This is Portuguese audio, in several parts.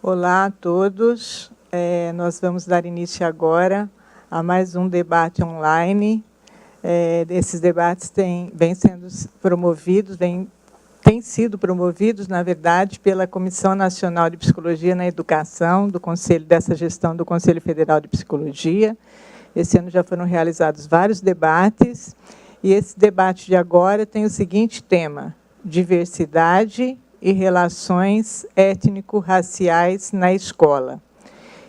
Olá a todos. Nós vamos dar início agora a mais um debate online. Esses debates têm sido promovidos, na verdade, pela Comissão Nacional de Psicologia na Educação, dessa gestão do Conselho Federal de Psicologia. Esse ano já foram realizados vários debates, e esse debate de agora tem o seguinte tema: diversidade e relações étnico-raciais na escola.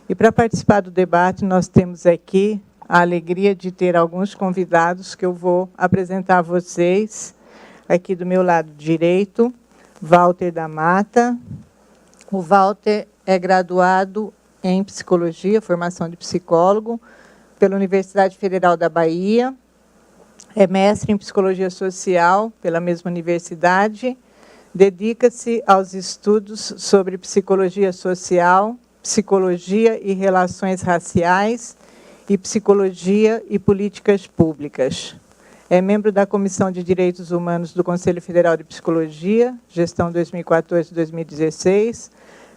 E para participar do debate, nós temos aqui a alegria de ter alguns convidados que eu vou apresentar a vocês. Aqui do meu lado direito, Walter da Mata. O Walter é graduado em Psicologia, formação de psicólogo, pela Universidade Federal da Bahia, é mestre em Psicologia Social pela mesma universidade, dedica-se aos estudos sobre psicologia social, psicologia e relações raciais e psicologia e políticas públicas. É membro da Comissão de Direitos Humanos do Conselho Federal de Psicologia, gestão 2014-2016,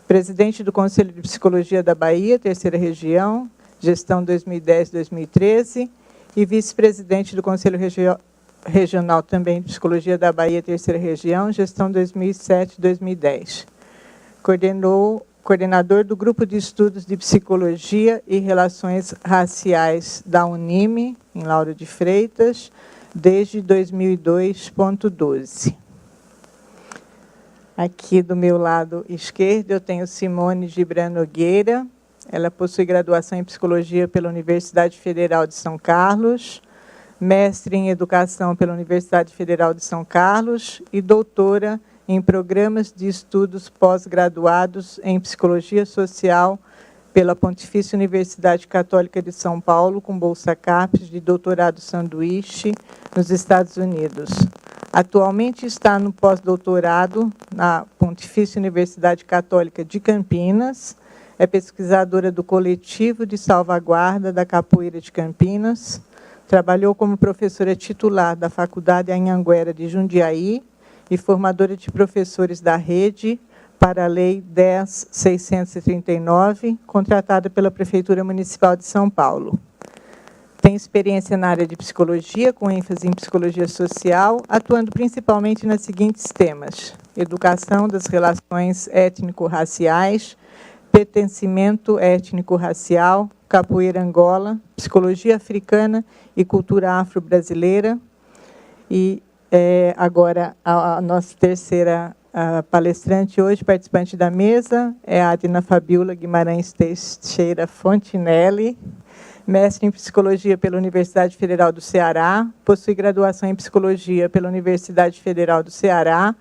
presidente do Conselho de Psicologia da Bahia, terceira região, gestão 2010-2013, e vice-presidente do Conselho Regional também de Psicologia da Bahia, terceira região, gestão 2007-2010. Coordenador do Grupo de Estudos de Psicologia e Relações Raciais da Unime, em Lauro de Freitas, desde 2002.12. Aqui do meu lado esquerdo eu tenho Simone Gibran Nogueira. Ela possui graduação em Psicologia pela Universidade Federal de São Carlos, mestre em Educação pela Universidade Federal de São Carlos e doutora em Programas de Estudos Pós-Graduados em Psicologia Social pela Pontifícia Universidade Católica de São Paulo, com Bolsa CAPES de doutorado sanduíche nos Estados Unidos. Atualmente está no pós-doutorado na Pontifícia Universidade Católica de Campinas, é pesquisadora do Coletivo de Salvaguarda da Capoeira de Campinas, trabalhou como professora titular da Faculdade Anhanguera de Jundiaí e formadora de professores da rede para a Lei 10.639, contratada pela Prefeitura Municipal de São Paulo. Tem experiência na área de psicologia, com ênfase em psicologia social, atuando principalmente nos seguintes temas: educação das relações étnico-raciais, pertencimento étnico-racial, capoeira Angola, psicologia africana e cultura afro-brasileira. E agora a nossa terceira palestrante hoje, participante da mesa, é a Adina Fabiola Guimarães Teixeira Fontinelli, mestre em Psicologia pela Universidade Federal do Ceará, possui graduação em Psicologia pela Universidade Federal do Ceará,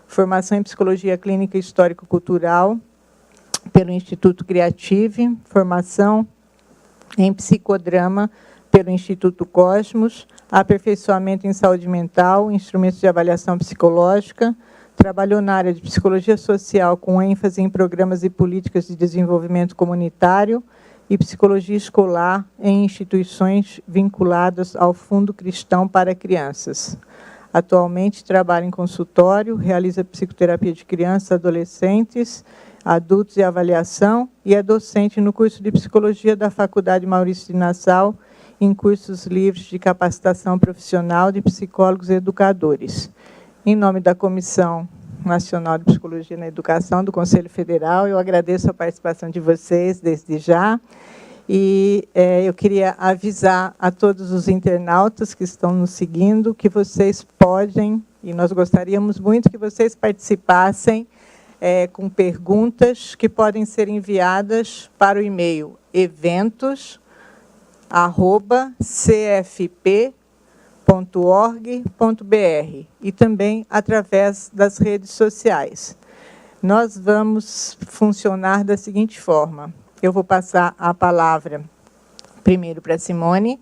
formação em Psicologia Clínica e Histórico-Cultural pelo Instituto Criative, formação em Psicodrama pelo Instituto Cosmos, aperfeiçoamento em Saúde Mental, instrumentos de avaliação psicológica, trabalhou na área de Psicologia Social com ênfase em programas e políticas de desenvolvimento comunitário e Psicologia Escolar em instituições vinculadas ao Fundo Cristão para Crianças. Atualmente trabalha em consultório, realiza psicoterapia de crianças e adolescentes, adultos e avaliação, e é docente no curso de Psicologia da Faculdade Maurício de Nassau, em cursos livres de capacitação profissional de psicólogos e educadores. Em nome da Comissão Nacional de Psicologia na Educação do Conselho Federal, eu agradeço a participação de vocês desde já, e eu queria avisar a todos os internautas que estão nos seguindo que vocês podem, e nós gostaríamos muito que vocês participassem com perguntas que podem ser enviadas para o e-mail eventos@cfp.org.br e também através das redes sociais. Nós vamos funcionar da seguinte forma: eu vou passar a palavra primeiro para a Simone,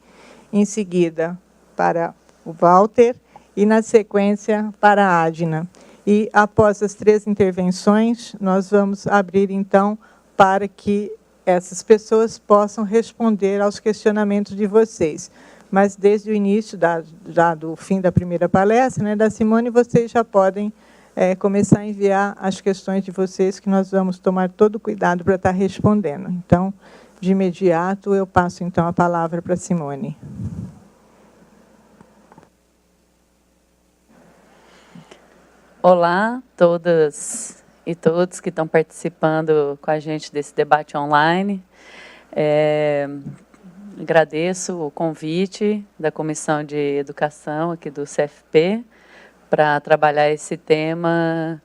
em seguida para o Walter e, na sequência, para a Adina. E, após as três intervenções, nós vamos abrir, então, para que essas pessoas possam responder aos questionamentos de vocês. Mas, desde o início, já do fim da primeira palestra, da Simone, vocês já podem começar a enviar as questões de vocês, que nós vamos tomar todo o cuidado para estar respondendo. Então, de imediato, eu passo, então, a palavra para a Simone. Olá, todas e todos que estão participando com a gente desse debate online. Agradeço o convite da Comissão de Educação aqui do CFP para trabalhar esse tema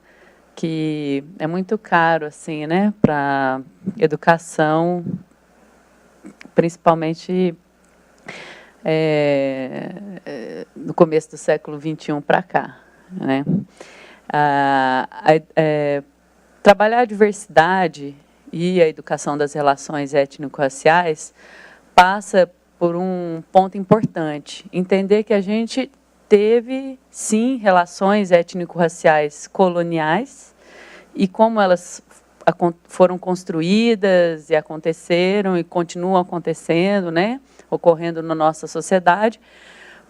que é muito caro, assim, né, para educação, principalmente no começo do século XXI para cá, né? Trabalhar a diversidade e a educação das relações étnico-raciais passa por um ponto importante, entender que a gente teve, sim, relações étnico-raciais coloniais e como elas foram construídas e aconteceram e continuam acontecendo, né, ocorrendo na nossa sociedade,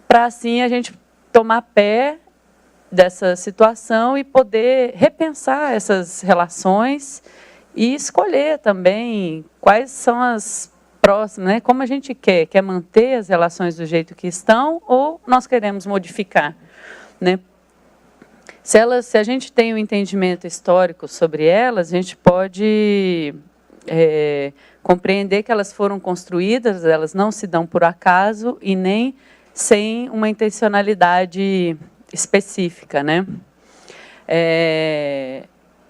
para assim a gente tomar pé dessa situação e poder repensar essas relações e escolher também quais são as próximas, né? Como a gente quer manter as relações do jeito que estão ou nós queremos modificar, né? Se a gente tem um entendimento histórico sobre elas, a gente pode compreender que elas foram construídas, elas não se dão por acaso e nem sem uma intencionalidade específica, né?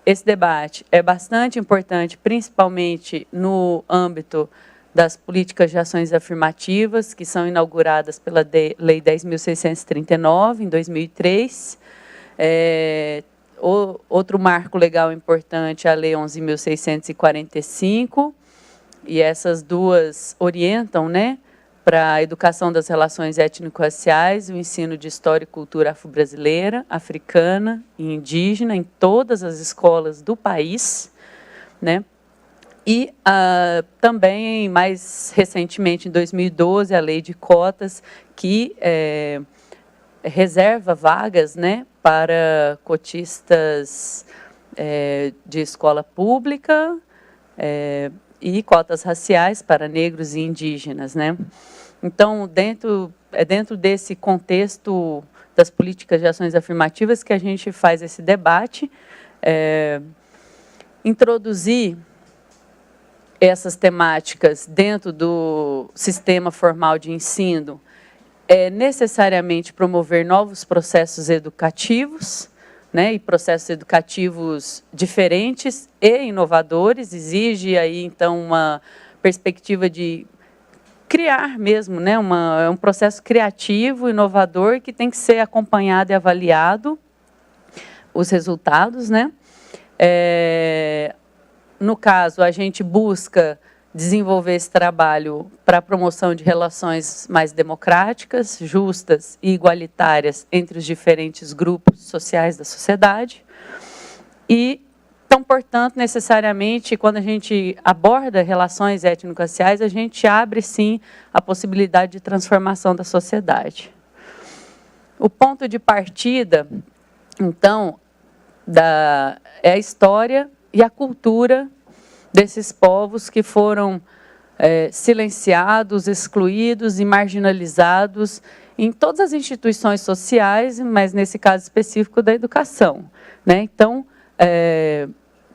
Esse debate é bastante importante, principalmente no âmbito das políticas de ações afirmativas, que são inauguradas pela Lei 10.639, em 2003. Outro marco legal importante é a Lei 11.645, e essas duas orientam, né, para a educação das relações étnico-raciais, o ensino de história e cultura afro-brasileira, africana e indígena em todas as escolas do país, né? E também, mais recentemente, em 2012, a lei de cotas, que reserva vagas, né, para cotistas de escola pública e cotas raciais para negros e indígenas, né? Então, dentro desse contexto das políticas de ações afirmativas que a gente faz esse debate, introduzir essas temáticas dentro do sistema formal de ensino é necessariamente promover novos processos educativos, né, e processos educativos diferentes e inovadores, exige aí então uma perspectiva de criar mesmo, né, um processo criativo, inovador, que tem que ser acompanhado e avaliado os resultados, né? No caso, a gente busca desenvolver esse trabalho para a promoção de relações mais democráticas, justas e igualitárias entre os diferentes grupos sociais da sociedade. E, então, portanto, necessariamente, quando a gente aborda relações étnico-raciais, a gente abre, sim, a possibilidade de transformação da sociedade. O ponto de partida, então, é a história e a cultura desses povos que foram silenciados, excluídos e marginalizados em todas as instituições sociais, mas nesse caso específico da educação, né? Então,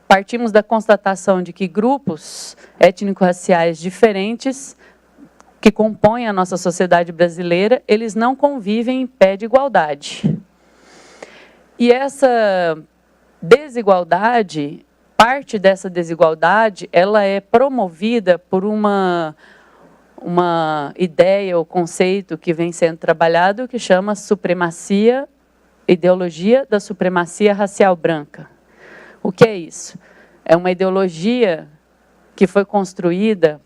partimos da constatação de que grupos étnico-raciais diferentes que compõem a nossa sociedade brasileira, eles não convivem em pé de igualdade. E essa desigualdade, parte dessa desigualdade, ela é promovida por uma ideia ou conceito que vem sendo trabalhado, que chama ideologia da supremacia racial branca. O que é isso? É uma ideologia que foi construída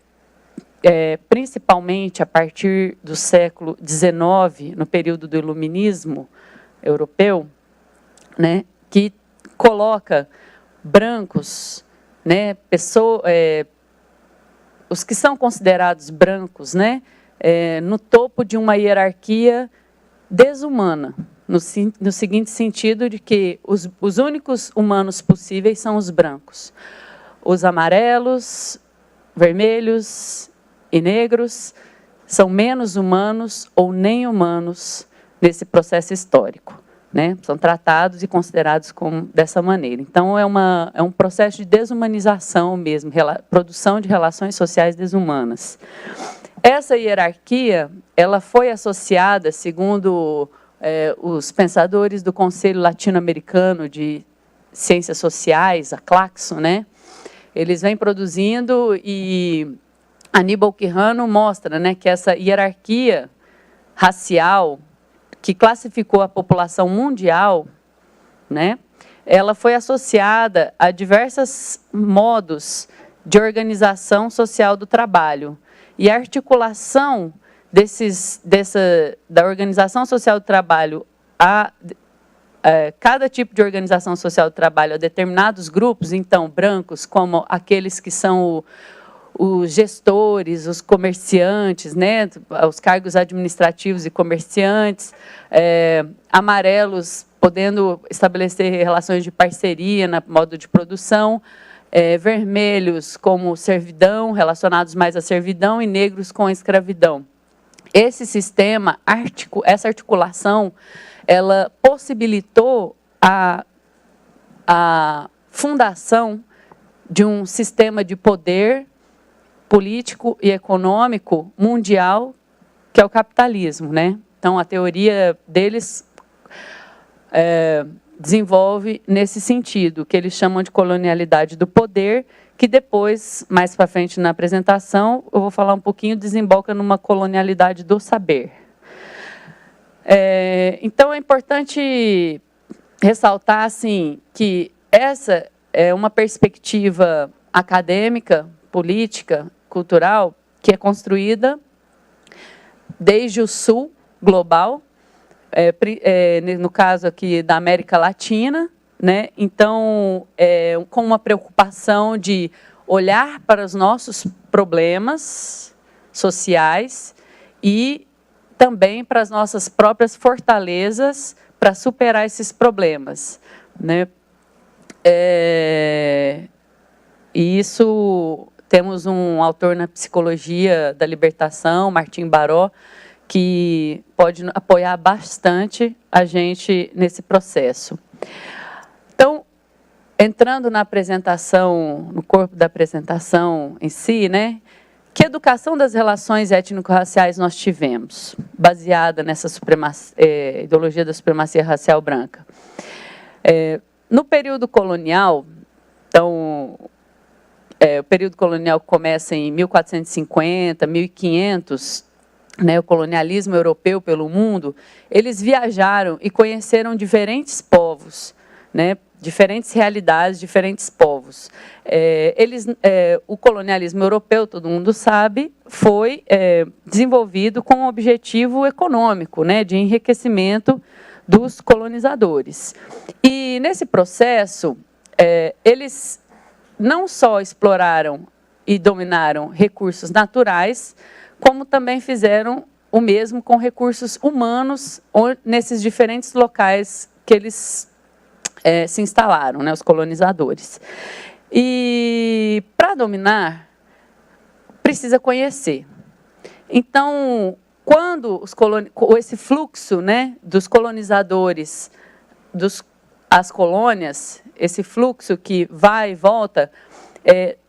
principalmente a partir do século XIX, no período do iluminismo europeu, né, que coloca brancos, né, os que são considerados brancos, né, no topo de uma hierarquia desumana, no seguinte sentido de que os únicos humanos possíveis são os brancos. Os amarelos, vermelhos e negros são menos humanos ou nem humanos nesse processo histórico, né? São tratados e considerados dessa maneira. Então, é um processo de desumanização mesmo, produção de relações sociais desumanas. Essa hierarquia ela foi associada, segundo os pensadores do Conselho Latino-Americano de Ciências Sociais, a CLACSO, né? Eles vêm produzindo e Aníbal Quijano mostra, né, que essa hierarquia racial que classificou a população mundial, né, ela foi associada a diversos modos de organização social do trabalho. E a articulação da organização social do trabalho a cada tipo de organização social do trabalho a determinados grupos, então, brancos, como aqueles que são os gestores, os comerciantes, né, os cargos administrativos e comerciantes, amarelos, podendo estabelecer relações de parceria no modo de produção, vermelhos como servidão, relacionados mais à servidão, e negros com a escravidão. Esse sistema, essa articulação, ela possibilitou a fundação de um sistema de poder político e econômico mundial, que é o capitalismo, né? Então, a teoria deles desenvolve nesse sentido, que eles chamam de colonialidade do poder, que depois, mais para frente na apresentação, eu vou falar um pouquinho, desemboca numa colonialidade do saber. Então, é importante ressaltar assim, que essa é uma perspectiva acadêmica, política, cultural, que é construída desde o sul global, no caso aqui da América Latina, né? Então, com uma preocupação de olhar para os nossos problemas sociais e também para as nossas próprias fortalezas para superar esses problemas, né? E isso, temos um autor na psicologia da libertação, Martim Baró, que pode apoiar bastante a gente nesse processo. Então, entrando na apresentação, no corpo da apresentação em si, né? Que educação das relações étnico-raciais nós tivemos, baseada nessa ideologia da supremacia racial branca? No período colonial, então, o período colonial começa em 1450, 1500, né, o colonialismo europeu pelo mundo, eles viajaram e conheceram diferentes povos, né, diferentes realidades, diferentes povos. O colonialismo europeu, todo mundo sabe, foi desenvolvido com um objetivo econômico, né, de enriquecimento dos colonizadores. E, nesse processo, eles não só exploraram e dominaram recursos naturais, como também fizeram o mesmo com recursos humanos nesses diferentes locais que eles se instalaram, né, os colonizadores. E, para dominar, precisa conhecer. Então, quando esse fluxo, né, dos colonizadores às colônias, esse fluxo que vai e volta,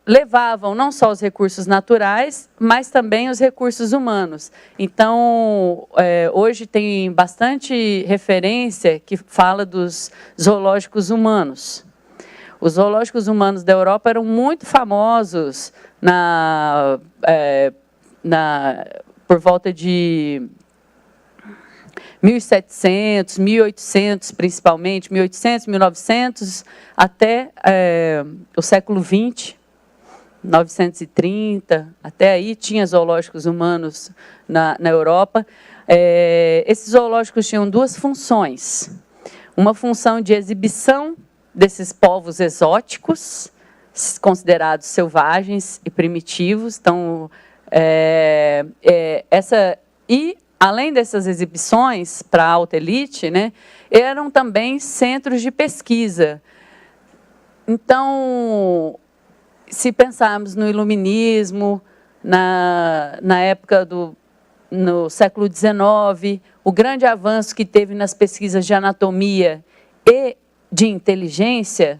levavam não só os recursos naturais, mas também os recursos humanos. Então, hoje tem bastante referência que fala dos zoológicos humanos. Os zoológicos humanos da Europa eram muito famosos por volta de 1700, 1800, principalmente, 1800, 1900, até o século XX, 930, até aí tinha zoológicos humanos na Europa. Esses zoológicos tinham duas funções. Uma função de exibição desses povos exóticos, considerados selvagens e primitivos. Então, e além dessas exibições para a alta elite, né, eram também centros de pesquisa. Então, se pensarmos no iluminismo, na época no século XIX, o grande avanço que teve nas pesquisas de anatomia e de inteligência,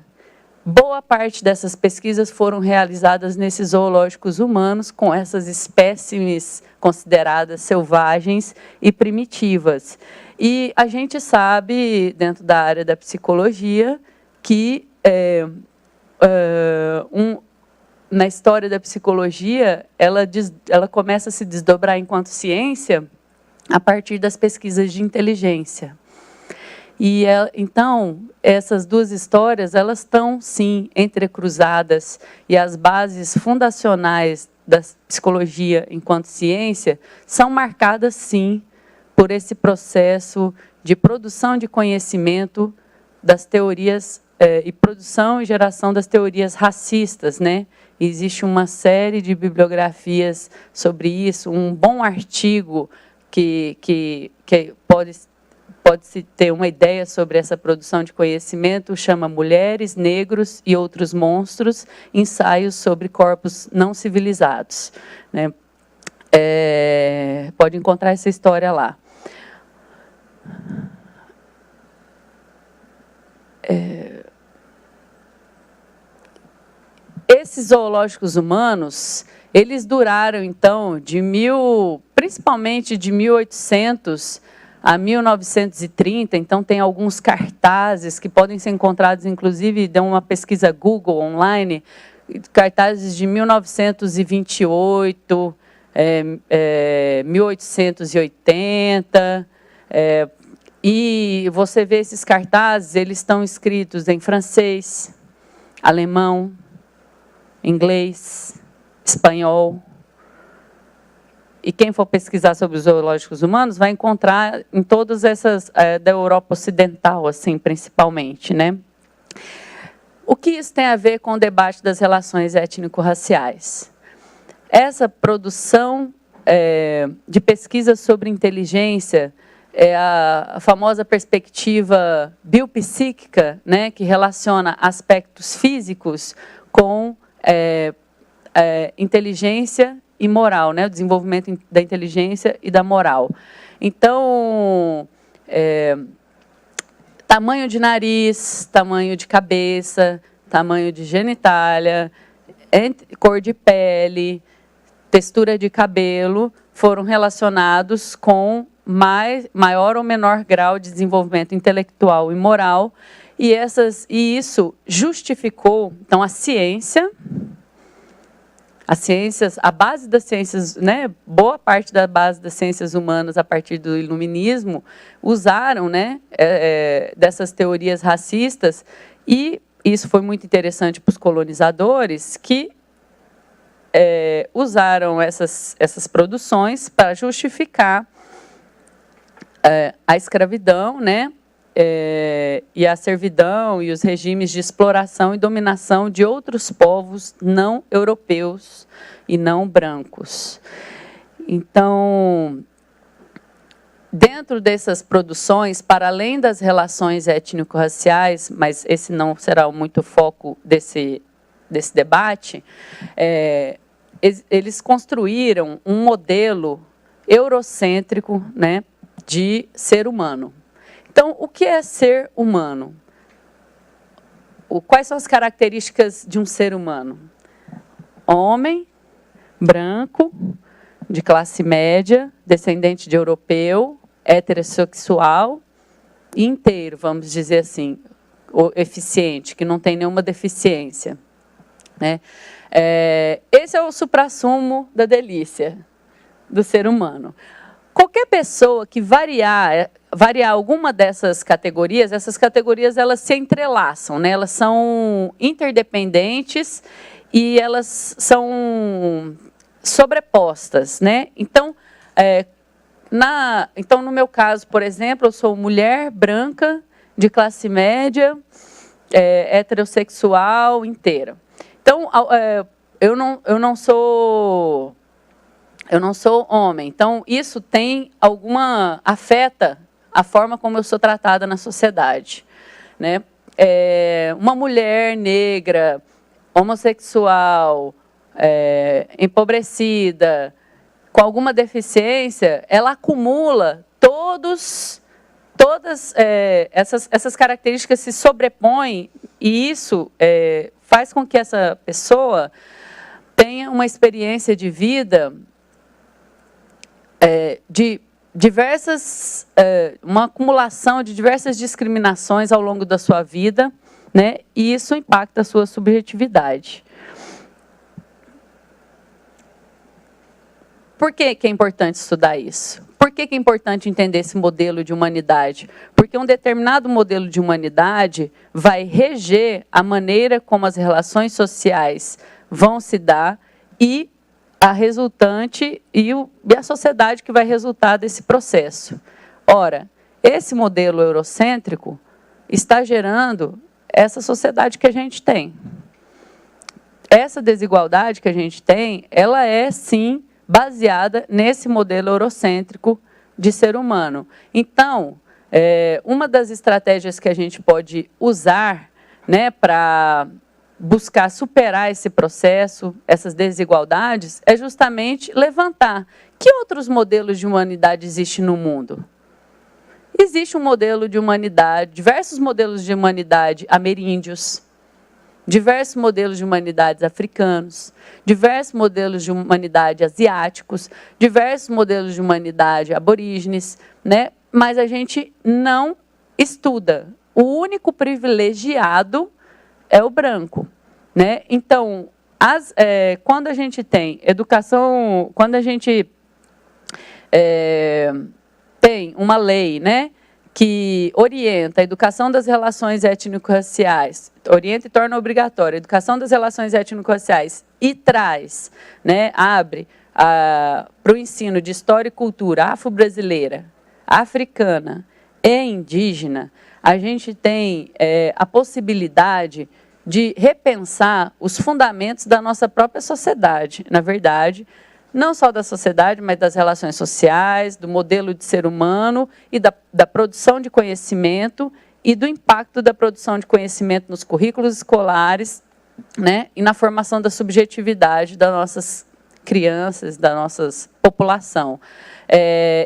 boa parte dessas pesquisas foram realizadas nesses zoológicos humanos, com essas espécimes consideradas selvagens e primitivas. E a gente sabe, dentro da área da psicologia, que na história da psicologia, ela começa a se desdobrar enquanto ciência a partir das pesquisas de inteligência. E, então, essas duas histórias, elas estão, sim, entrecruzadas, e as bases fundacionais da psicologia enquanto ciência são marcadas, sim, por esse processo de produção de conhecimento das teorias e produção e geração das teorias racistas, né? Existe uma série de bibliografias sobre isso, um bom artigo que pode-se ter uma ideia sobre essa produção de conhecimento, chama Mulheres, Negros e Outros Monstros, ensaios sobre corpos não civilizados, né? Pode encontrar essa história lá. Esses zoológicos humanos, eles duraram, então, principalmente de 1800 a 1930, então tem alguns cartazes que podem ser encontrados, inclusive, deu uma pesquisa Google online, cartazes de 1928, 1880, e você vê esses cartazes, eles estão escritos em francês, alemão, inglês, espanhol. E quem for pesquisar sobre os zoológicos humanos vai encontrar em todas essas, da Europa Ocidental, assim, principalmente, né? O que isso tem a ver com o debate das relações étnico-raciais? Essa produção de pesquisa sobre inteligência é a famosa perspectiva biopsíquica, né, que relaciona aspectos físicos com inteligência e moral, né, o desenvolvimento da inteligência e da moral. Então, tamanho de nariz, tamanho de cabeça, tamanho de genitália, cor de pele, textura de cabelo, foram relacionados com maior ou menor grau de desenvolvimento intelectual e moral, e isso justificou, então, a base das ciências, né, boa parte da base das ciências humanas, a partir do iluminismo, usaram, né, dessas teorias racistas, e isso foi muito interessante para os colonizadores, que usaram essas produções para justificar a escravidão, né, e a servidão e os regimes de exploração e dominação de outros povos não europeus e não brancos. Então, dentro dessas produções, para além das relações étnico-raciais, mas esse não será muito o foco desse debate, eles construíram um modelo eurocêntrico, né, de ser humano. Então, o que é ser humano? Quais são as características de um ser humano? Homem, branco, de classe média, descendente de europeu, heterossexual e inteiro, vamos dizer assim, eficiente, que não tem nenhuma deficiência, né? Esse é o suprassumo da delícia do ser humano. Qualquer pessoa que variar alguma dessas categorias, essas categorias elas se entrelaçam, né? Elas são interdependentes e elas são sobrepostas, né? Então, então, no meu caso, por exemplo, eu sou mulher branca, de classe média, heterossexual, inteira. Então, eu não sou eu não sou homem. Então, isso afeta a forma como eu sou tratada na sociedade, né? Uma mulher negra, homossexual, empobrecida, com alguma deficiência, ela acumula todas essas características se sobrepõem, e isso faz com que essa pessoa tenha uma experiência de vida de uma acumulação de diversas discriminações ao longo da sua vida, né? E isso impacta a sua subjetividade. Por que é importante estudar isso? Por que é importante entender esse modelo de humanidade? Porque um determinado modelo de humanidade vai reger a maneira como as relações sociais vão se dar e a resultante e a sociedade que vai resultar desse processo. Ora, esse modelo eurocêntrico está gerando essa sociedade que a gente tem. Essa desigualdade que a gente tem, ela é, sim, baseada nesse modelo eurocêntrico de ser humano. Então, uma das estratégias que a gente pode usar, né, para buscar superar esse processo, essas desigualdades, é justamente levantar que outros modelos de humanidade existem no mundo. Existe um modelo de humanidade, diversos modelos de humanidade ameríndios, diversos modelos de humanidades africanos, diversos modelos de humanidade asiáticos, diversos modelos de humanidade aborígenes, né? Mas a gente não estuda. O único privilegiado é o branco, né? Então, quando a gente tem educação, quando a gente tem uma lei, né, que orienta a educação das relações étnico-raciais, orienta e torna obrigatória a educação das relações étnico-raciais e traz, né, abre para o ensino de história e cultura afro-brasileira, africana e indígena, a gente tem a possibilidade de repensar os fundamentos da nossa própria sociedade, na verdade, não só da sociedade, mas das relações sociais, do modelo de ser humano e da produção de conhecimento e do impacto da produção de conhecimento nos currículos escolares, né, e na formação da subjetividade das nossas crianças, da nossa população.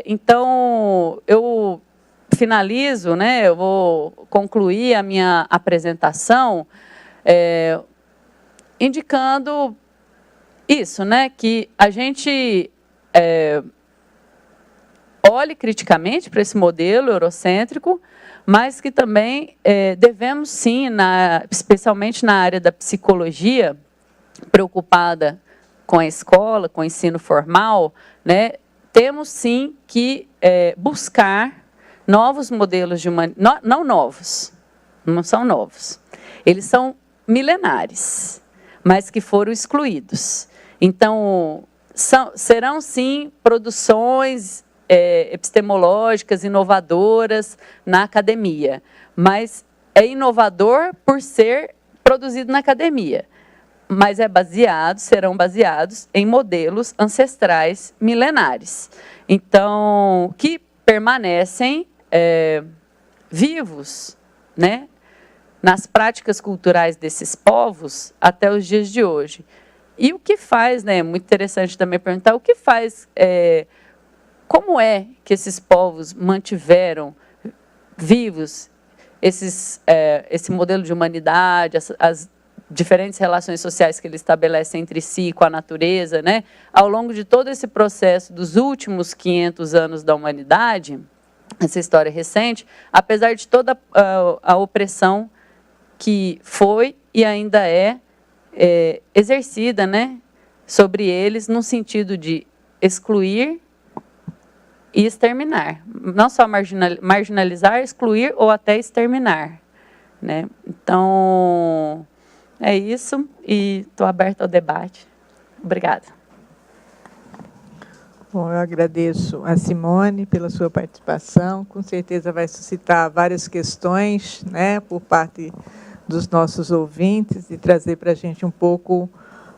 Então, eu finalizo, né, eu vou concluir a minha apresentação indicando isso, né, que a gente olhe criticamente para esse modelo eurocêntrico, mas que também devemos, sim, especialmente na área da psicologia, preocupada com a escola, com o ensino formal, né, temos, sim, que buscar novos modelos de humanidade, não novos, não são novos, eles são milenares, mas que foram excluídos. Então, serão, sim, produções epistemológicas, inovadoras na academia, mas é inovador por ser produzido na academia, mas serão baseados em modelos ancestrais milenares, então, que permanecem vivos, né, nas práticas culturais desses povos até os dias de hoje. E o que faz, né, é muito interessante também perguntar, o que faz, como é que esses povos mantiveram vivos esse modelo de humanidade, as diferentes relações sociais que eles estabelecem entre si com a natureza, né, ao longo de todo esse processo dos últimos 500 anos da humanidade, essa história recente, apesar de toda a opressão que foi e ainda é exercida, né, sobre eles, no sentido de excluir e exterminar. Não só marginalizar, excluir ou até exterminar, né? Então, é isso, e estou aberta ao debate. Obrigada. Bom, eu agradeço a Simone pela sua participação. Com certeza vai suscitar várias questões, né, por parte dos nossos ouvintes e trazer para a gente um pouco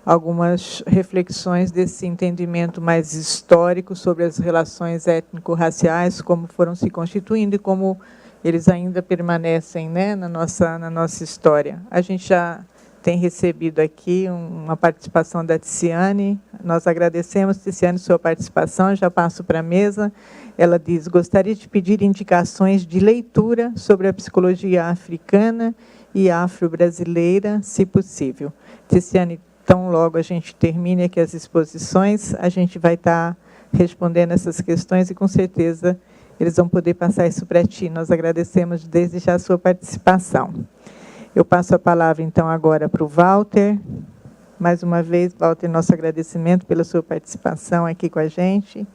algumas reflexões desse entendimento mais histórico sobre as relações étnico-raciais, como foram se constituindo e como eles ainda permanecem, né, na nossa história. A gente já tem recebido aqui uma participação da Ticiane. Nós agradecemos, Ticiane, sua participação. Já passo para a mesa. Ela diz: gostaria de pedir indicações de leitura sobre a psicologia africana e afro-brasileira, se possível. Ticiane, tão logo a gente termine aqui as exposições, a gente vai estar respondendo essas questões e, com certeza, eles vão poder passar isso para ti. Nós agradecemos desde já a sua participação. Eu passo a palavra, então, agora para o Walter. Mais uma vez, Walter, nosso agradecimento pela sua participação aqui com a gente.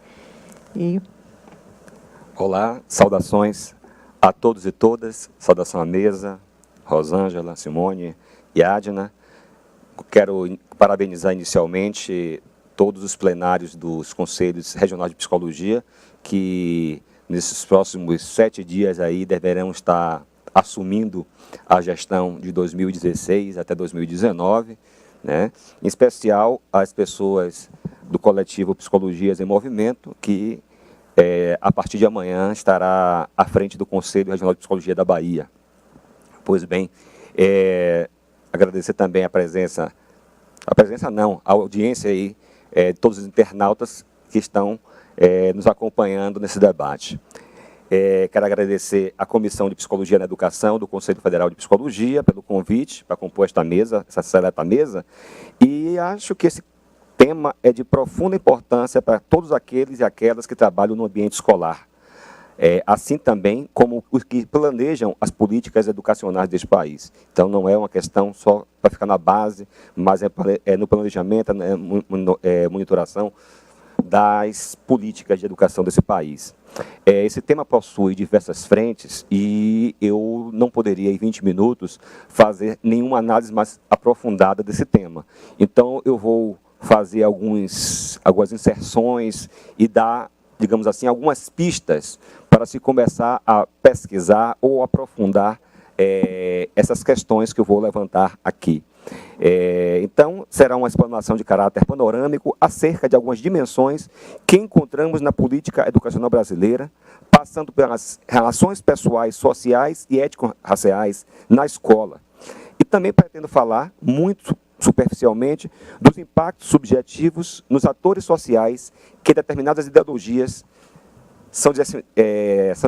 Olá, saudações a todos e todas, saudação à mesa, Rosângela, Simone e Adna. Quero parabenizar inicialmente todos os plenários dos Conselhos Regionais de Psicologia, que nesses próximos 7 dias aí deverão estar assumindo a gestão de 2016 até 2019, né? Em especial as pessoas do coletivo Psicologias em Movimento, que a partir de amanhã estará à frente do Conselho Regional de Psicologia da Bahia. Pois bem, agradecer também a audiência aí, de todos os internautas que estão nos acompanhando nesse debate. Quero agradecer à Comissão de Psicologia na Educação do Conselho Federal de Psicologia pelo convite para compor esta mesa, essa seleta mesa, e acho que esse tema é de profunda importância para todos aqueles e aquelas que trabalham no ambiente escolar, assim também como os que planejam as políticas educacionais deste país. Então, não é uma questão só para ficar na base, mas é no planejamento, monitoração das políticas de educação desse país. Esse tema possui diversas frentes e eu não poderia, em 20 minutos, fazer nenhuma análise mais aprofundada desse tema. Então, eu vou fazer algumas inserções e dar, digamos assim, algumas pistas para se começar a pesquisar ou aprofundar essas questões que eu vou levantar aqui. Então, será uma explanação de caráter panorâmico acerca de algumas dimensões que encontramos na política educacional brasileira, passando pelas relações pessoais, sociais e étnico-raciais na escola. E também pretendo falar, muito superficialmente, dos impactos subjetivos nos atores sociais que determinadas ideologias são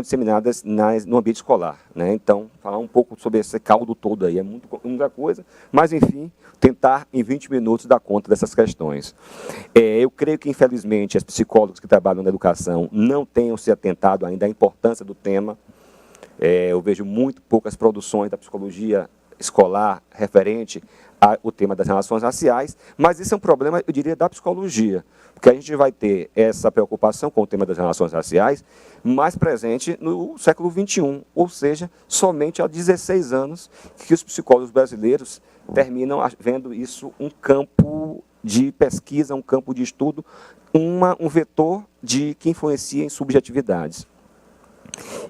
disseminadas no ambiente escolar, né? Então, falar um pouco sobre esse caldo todo aí, muita coisa, mas, enfim, tentar, em 20 minutos, dar conta dessas questões. Eu creio que, infelizmente, os psicólogos que trabalham na educação não tenham se atentado ainda à importância do tema. Eu vejo muito poucas produções da psicologia escolar referente ao tema das relações raciais, mas isso é um problema, eu diria, da psicologia, porque a gente vai ter essa preocupação com o tema das relações raciais mais presente no século XXI, ou seja, somente há 16 anos que os psicólogos brasileiros terminam vendo isso um campo de pesquisa, um campo de estudo, um vetor que influencia em subjetividades.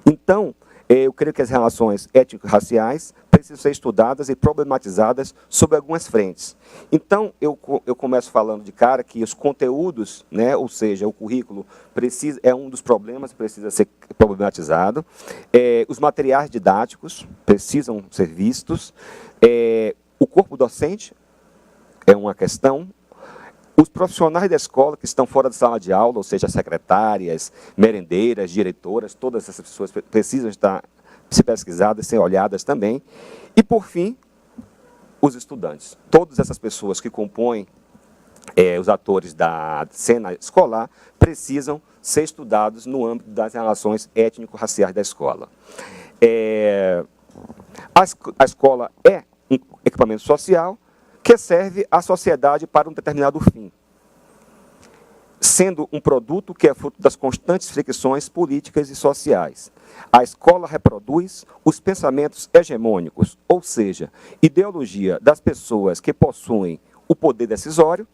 Então, eu creio que as relações étnico-raciais precisam ser estudadas e problematizadas sobre algumas frentes. Então, eu começo falando de cara que os conteúdos, né, ou seja, o currículo é um dos problemas que precisa ser problematizado. Os materiais didáticos precisam ser vistos. O corpo docente é uma questão. Os profissionais da escola que estão fora da sala de aula, ou seja, secretárias, merendeiras, diretoras, todas essas pessoas precisam estar se pesquisadas, ser olhadas também. E, por fim, os estudantes. Todas essas pessoas que compõem os atores da cena escolar precisam ser estudados no âmbito das relações étnico-raciais da escola. A escola é um equipamento social que serve à sociedade para um determinado fim, sendo um produto que é fruto das constantes fricções políticas e sociais. A escola reproduz os pensamentos hegemônicos, ou seja, ideologia das pessoas que possuem o poder decisório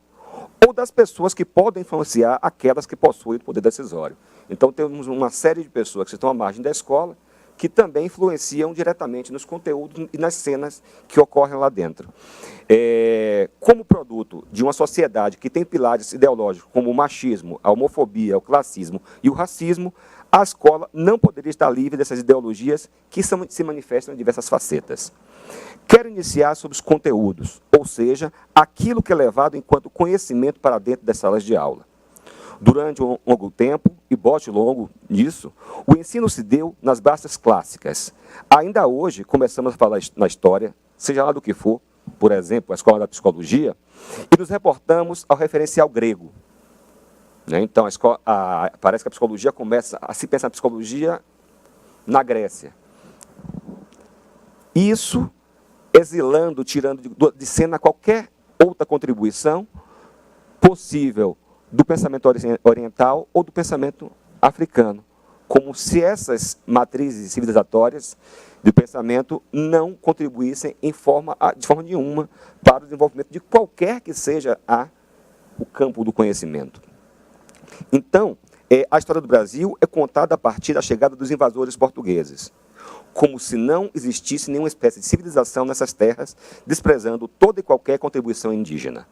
ou das pessoas que podem influenciar aquelas que possuem o poder decisório. Então, temos uma série de pessoas que estão à margem da escola, que também influenciam diretamente nos conteúdos e nas cenas que ocorrem lá dentro. Como produto de uma sociedade que tem pilares ideológicos como o machismo, a homofobia, o classismo e o racismo, a escola não poderia estar livre dessas ideologias que se manifestam em diversas facetas. Quero iniciar sobre os conteúdos, ou seja, aquilo que é levado enquanto conhecimento para dentro das salas de aula. Durante um longo tempo, e bote longo nisso, o ensino se deu nas bases clássicas. Ainda hoje, começamos a falar na história, seja lá do que for, por exemplo, a escola da psicologia, e nos reportamos ao referencial grego. Então, parece que a psicologia começa a se pensar na psicologia na Grécia. Isso exilando, tirando de cena qualquer outra contribuição possível do pensamento oriental ou do pensamento africano, como se essas matrizes civilizatórias do pensamento não contribuíssem de forma nenhuma para o desenvolvimento de qualquer que seja o campo do conhecimento. Então, a história do Brasil é contada a partir da chegada dos invasores portugueses, como se não existisse nenhuma espécie de civilização nessas terras, desprezando toda e qualquer contribuição indígena.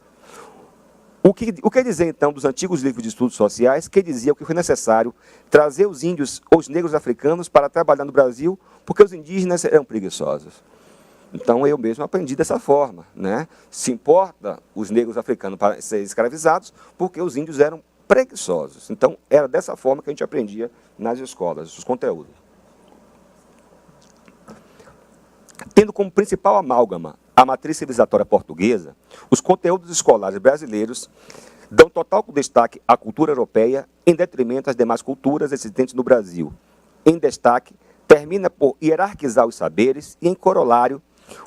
O que dizer, então, dos antigos livros de estudos sociais que diziam que foi necessário trazer os índios ou os negros africanos para trabalhar no Brasil porque os indígenas eram preguiçosos? Então, eu mesmo aprendi dessa forma. Se importa os negros africanos para serem escravizados porque os índios eram preguiçosos. Então, era dessa forma que a gente aprendia nas escolas, os conteúdos. Tendo como principal amálgama a matriz civilizatória portuguesa, os conteúdos escolares brasileiros dão total destaque à cultura europeia em detrimento das demais culturas existentes no Brasil. Em destaque, termina por hierarquizar os saberes e, em corolário,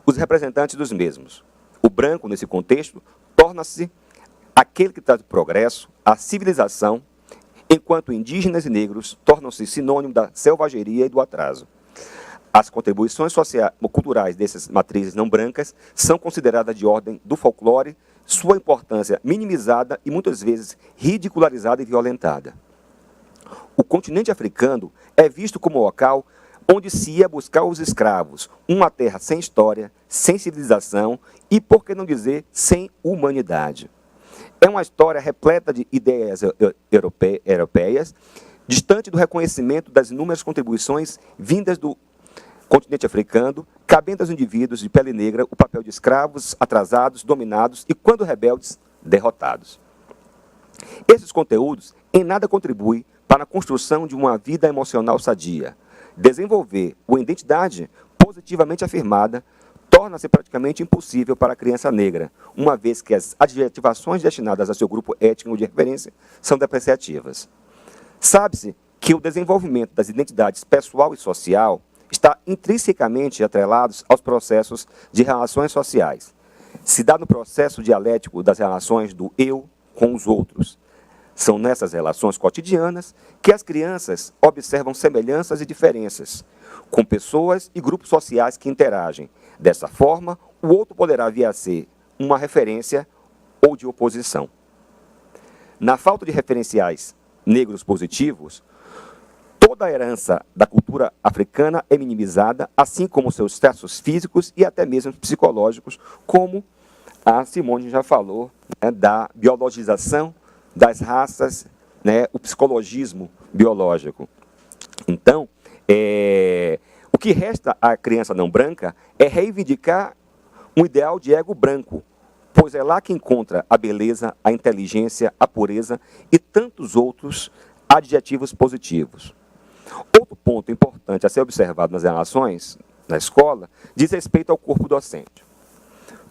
os representantes dos mesmos. O branco, nesse contexto, torna-se aquele que traz o progresso, a civilização, enquanto indígenas e negros tornam-se sinônimo da selvageria e do atraso. As contribuições culturais dessas matrizes não brancas são consideradas de ordem do folclore, sua importância minimizada e muitas vezes ridicularizada e violentada. O continente africano é visto como local onde se ia buscar os escravos, uma terra sem história, sem civilização e, por que não dizer, sem humanidade. É uma história repleta de ideias europeias, distante do reconhecimento das inúmeras contribuições vindas do continente africano, cabendo aos indivíduos de pele negra o papel de escravos, atrasados, dominados e, quando rebeldes, derrotados. Esses conteúdos em nada contribuem para a construção de uma vida emocional sadia. Desenvolver uma identidade positivamente afirmada torna-se praticamente impossível para a criança negra, uma vez que as adjetivações destinadas a seu grupo étnico de referência são depreciativas. Sabe-se que o desenvolvimento das identidades pessoal e social está intrinsecamente atrelados aos processos de relações sociais. Se dá no processo dialético das relações do eu com os outros. São nessas relações cotidianas que as crianças observam semelhanças e diferenças com pessoas e grupos sociais que interagem. Dessa forma, o outro poderá vir a ser uma referência ou de oposição. Na falta de referenciais negros positivos, toda a herança da cultura africana é minimizada, assim como seus traços físicos e até mesmo psicológicos, como a Simone já falou, da biologização das raças, o psicologismo biológico. Então, o que resta à criança não branca é reivindicar um ideal de ego branco, pois é lá que encontra a beleza, a inteligência, a pureza e tantos outros adjetivos positivos. Outro ponto importante a ser observado nas relações na escola diz respeito ao corpo docente.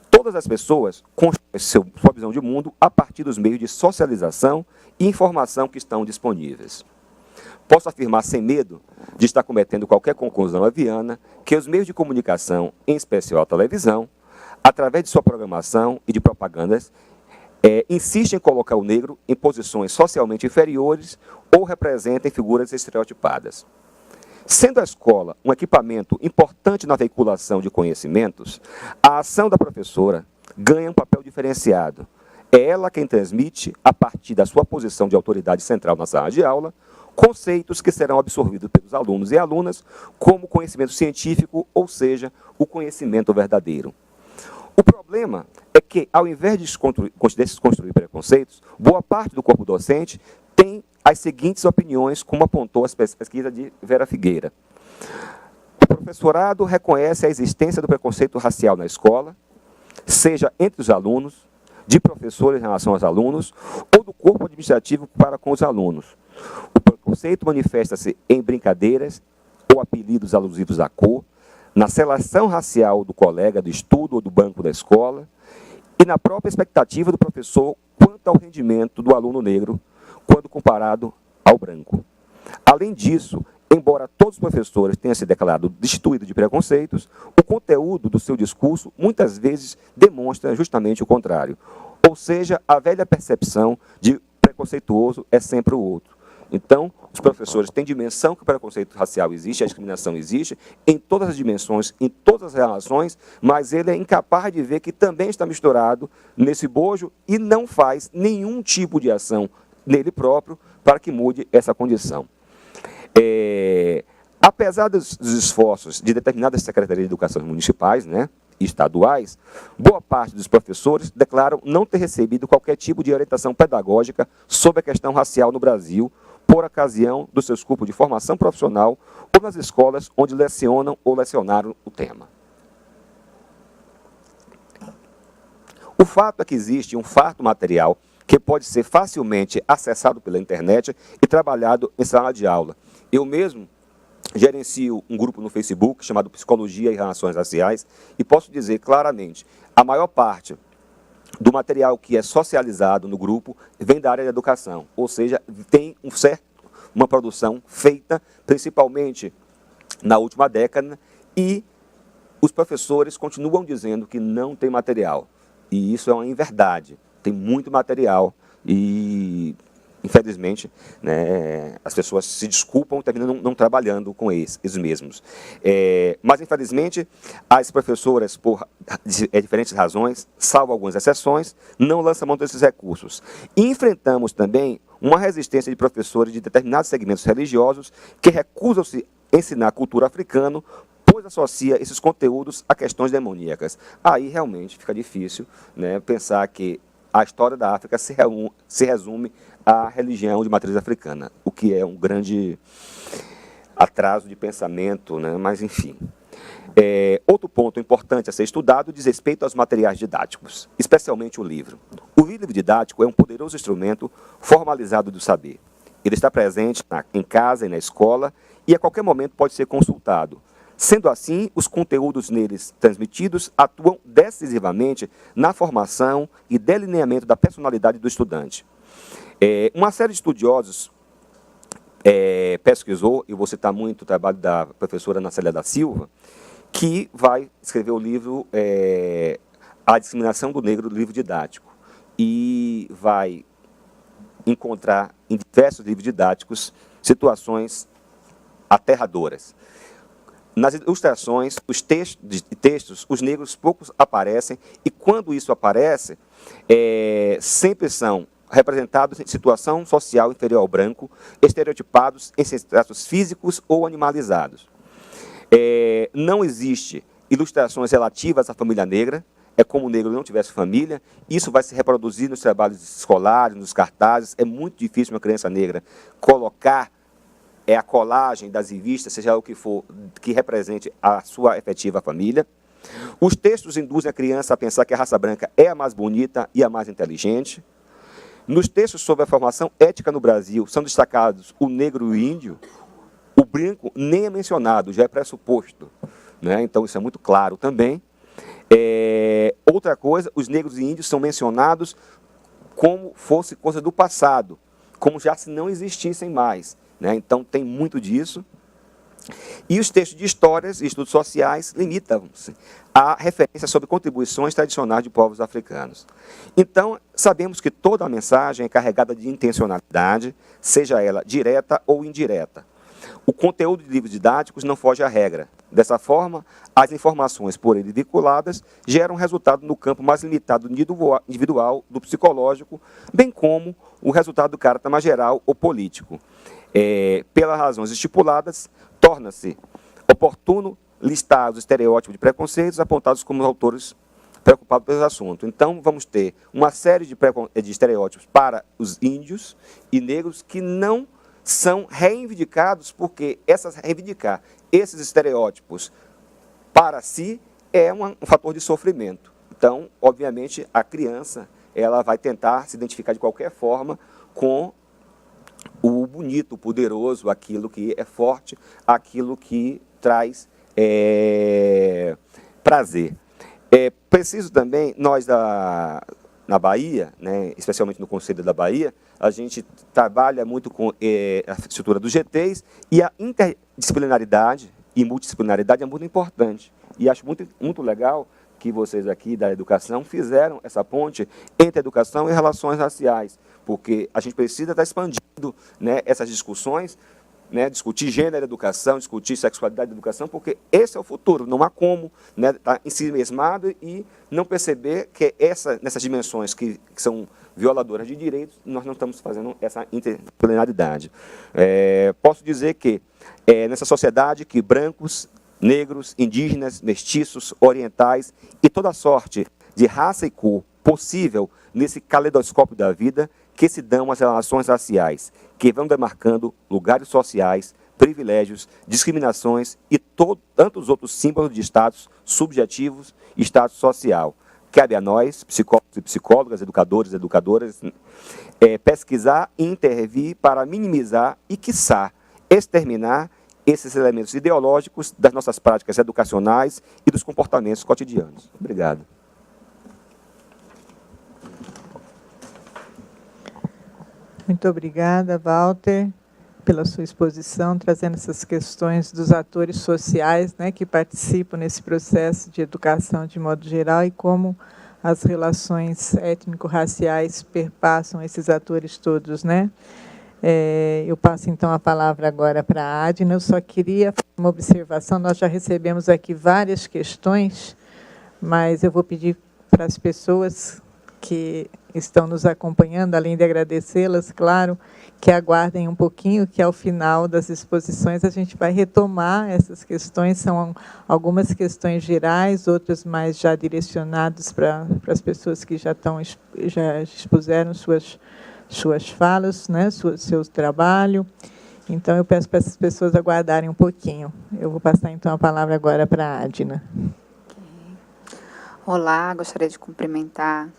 Todas as pessoas constroem sua visão de mundo a partir dos meios de socialização e informação que estão disponíveis. Posso afirmar sem medo de estar cometendo qualquer conclusão leviana que os meios de comunicação, em especial a televisão, através de sua programação e de propagandas, insistem em colocar o negro em posições socialmente inferiores ou representem figuras estereotipadas. Sendo a escola um equipamento importante na veiculação de conhecimentos, a ação da professora ganha um papel diferenciado. É ela quem transmite, a partir da sua posição de autoridade central na sala de aula, conceitos que serão absorvidos pelos alunos e alunas como conhecimento científico, ou seja, o conhecimento verdadeiro. O problema é que, ao invés de desconstruir preconceitos, boa parte do corpo docente tem as seguintes opiniões, como apontou a pesquisa de Vera Figueira. O professorado reconhece a existência do preconceito racial na escola, seja entre os alunos, de professores em relação aos alunos, ou do corpo administrativo para com os alunos. O preconceito manifesta-se em brincadeiras ou apelidos alusivos à cor, na seleção racial do colega do estudo ou do banco da escola, e na própria expectativa do professor quanto ao rendimento do aluno negro, quando comparado ao branco. Além disso, embora todos os professores tenham se declarado destituídos de preconceitos, o conteúdo do seu discurso muitas vezes demonstra justamente o contrário. Ou seja, a velha percepção de preconceituoso é sempre o outro. Então, os professores têm dimensão que o preconceito racial existe, a discriminação existe, em todas as dimensões, em todas as relações, mas ele é incapaz de ver que também está misturado nesse bojo e não faz nenhum tipo de ação nele próprio para que mude essa condição. Apesar dos esforços de determinadas secretarias de educação municipais, estaduais, boa parte dos professores declaram não ter recebido qualquer tipo de orientação pedagógica sobre a questão racial no Brasil, por ocasião dos seus cursos de formação profissional ou nas escolas onde lecionam ou lecionaram o tema. O fato é que existe um farto material que pode ser facilmente acessado pela internet e trabalhado em sala de aula. Eu mesmo gerencio um grupo no Facebook chamado Psicologia e Relações Raciais e posso dizer claramente, a maior parte do material que é socializado no grupo vem da área da educação, ou seja, tem uma produção feita principalmente na última década e os professores continuam dizendo que não tem material. E isso é uma inverdade. Tem muito material e, infelizmente, as pessoas se desculpam e terminam não trabalhando com esses mesmos. Mas, infelizmente, as professoras, por diferentes razões, salvo algumas exceções, não lançam mão desses recursos. E enfrentamos também uma resistência de professores de determinados segmentos religiosos que recusam-se a ensinar cultura africana, pois associa esses conteúdos a questões demoníacas. Aí, realmente, fica difícil pensar que a história da África se resume à religião de matriz africana, o que é um grande atraso de pensamento, mas enfim. Outro ponto importante a ser estudado diz respeito aos materiais didáticos, especialmente o livro. O livro didático é um poderoso instrumento formalizado do saber. Ele está presente em casa e na escola e a qualquer momento pode ser consultado. Sendo assim, os conteúdos neles transmitidos atuam decisivamente na formação e delineamento da personalidade do estudante. Uma série de estudiosos pesquisou, e vou citar muito o trabalho da professora Ana Célia da Silva, que vai escrever o livro A Discriminação do Negro, do livro didático, e vai encontrar em diversos livros didáticos situações aterradoras. Nas ilustrações, os textos, os negros poucos aparecem, e quando isso aparece, sempre são representados em situação social inferior ao branco, estereotipados em seus traços físicos ou animalizados. Não existe ilustrações relativas à família negra, é como o negro não tivesse família, isso vai se reproduzir nos trabalhos escolares, nos cartazes, é muito difícil uma criança negra colocar a colagem das revistas, seja o que for, que represente a sua efetiva família. Os textos induzem a criança a pensar que a raça branca é a mais bonita e a mais inteligente. Nos textos sobre a formação étnica no Brasil, são destacados o negro e o índio. O branco nem é mencionado, já é pressuposto. Então, isso é muito claro também. Outra coisa, os negros e índios são mencionados como fosse coisa do passado, como já se não existissem mais. Então, tem muito disso. E os textos de histórias e estudos sociais limitam-se à referência sobre contribuições tradicionais de povos africanos. Então, sabemos que toda a mensagem é carregada de intencionalidade, seja ela direta ou indireta. O conteúdo de livros didáticos não foge à regra. Dessa forma, as informações por ele vinculadas geram resultado no campo mais limitado individual do psicológico, bem como o resultado do caráter mais geral ou político. pelas razões estipuladas, torna-se oportuno listar os estereótipos de preconceitos apontados como autores preocupados pelo assunto. Então, vamos ter uma série de estereótipos para os índios e negros que não são reivindicados, porque reivindicar esses estereótipos para si é um fator de sofrimento. Então, obviamente, a criança ela vai tentar se identificar de qualquer forma com o bonito, o poderoso, aquilo que é forte, aquilo que traz prazer. É preciso também, nós na Bahia, né, especialmente no Conselho da Bahia, a gente trabalha muito com a estrutura dos GTs, e a interdisciplinaridade e multidisciplinaridade é muito importante. E acho muito legal que vocês aqui da educação fizeram essa ponte entre educação e relações raciais, porque a gente precisa estar expandindo, né, essas discussões, né, discutir gênero, educação, discutir sexualidade, educação, porque esse é o futuro. Não há como, né, estar em si mesmado e não perceber que nessas dimensões que são violadoras de direitos, nós não estamos fazendo essa interdisciplinaridade. Posso dizer que nessa sociedade que brancos, negros, indígenas, mestiços, orientais e toda sorte de raça e cor possível nesse caleidoscópio da vida, que se dão as relações raciais, que vão demarcando lugares sociais, privilégios, discriminações e tantos outros símbolos de status subjetivos e status social. Cabe a nós, psicólogos e psicólogas, educadores e educadoras, pesquisar e intervir para minimizar e, quiçá, exterminar esses elementos ideológicos das nossas práticas educacionais e dos comportamentos cotidianos. Obrigado. Muito obrigada, Walter, pela sua exposição, trazendo essas questões dos atores sociais, né, que participam nesse processo de educação de modo geral e como as relações étnico-raciais perpassam esses atores todos, né? Eu passo, então, a palavra agora para a Adna. Eu só queria fazer uma observação. Nós já recebemos aqui várias questões, mas eu vou pedir para as pessoas que estão nos acompanhando, além de agradecê-las, claro, que aguardem um pouquinho, que ao final das exposições a gente vai retomar essas questões. São algumas questões gerais, outras mais já direcionadas para as pessoas que já expuseram suas falas, né, seu trabalho. Então, eu peço para essas pessoas aguardarem um pouquinho. Eu vou passar, então, a palavra agora para a Adna. Olá, gostaria de cumprimentar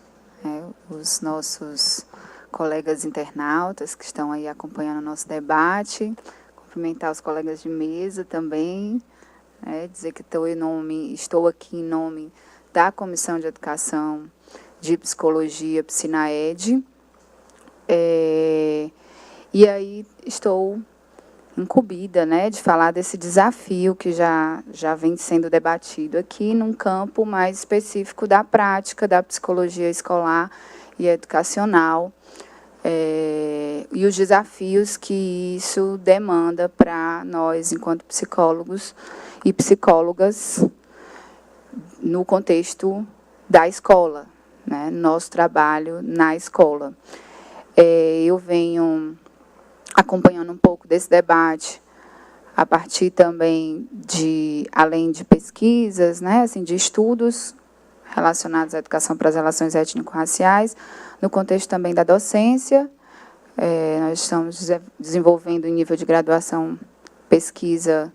os nossos colegas internautas que estão aí acompanhando o nosso debate, cumprimentar os colegas de mesa também, dizer que estou aqui em nome da Comissão de Educação de Psicologia, PSINAED, e aí estou incumbida, de falar desse desafio que já vem sendo debatido aqui num campo mais específico da prática da psicologia escolar e educacional, e os desafios que isso demanda para nós, enquanto psicólogos e psicólogas, no contexto da escola, nosso trabalho na escola. Eu venho acompanhando um pouco desse debate a partir também além de pesquisas, assim, de estudos relacionados à educação para as relações étnico-raciais, no contexto também da docência. Nós estamos desenvolvendo em nível de graduação pesquisa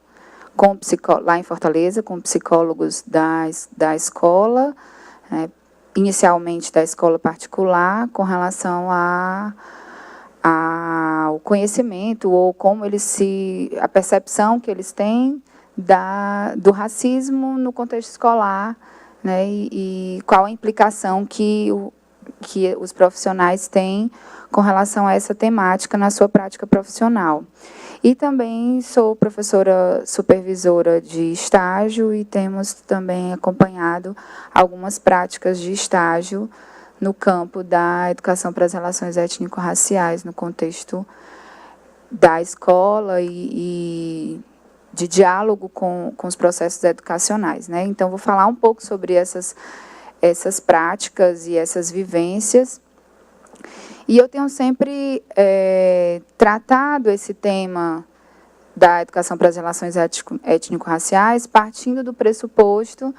lá em Fortaleza, com psicólogos da escola, inicialmente da escola particular, com relação ao conhecimento ou como a percepção que eles têm do racismo no contexto escolar, e qual a implicação que os profissionais têm com relação a essa temática na sua prática profissional. E também sou professora supervisora de estágio e temos também acompanhado algumas práticas de estágio no campo da educação para as relações étnico-raciais, no contexto da escola e de diálogo com os processos educacionais. Então, vou falar um pouco sobre essas práticas e essas vivências. E eu tenho sempre tratado esse tema da educação para as relações étnico-raciais partindo do pressuposto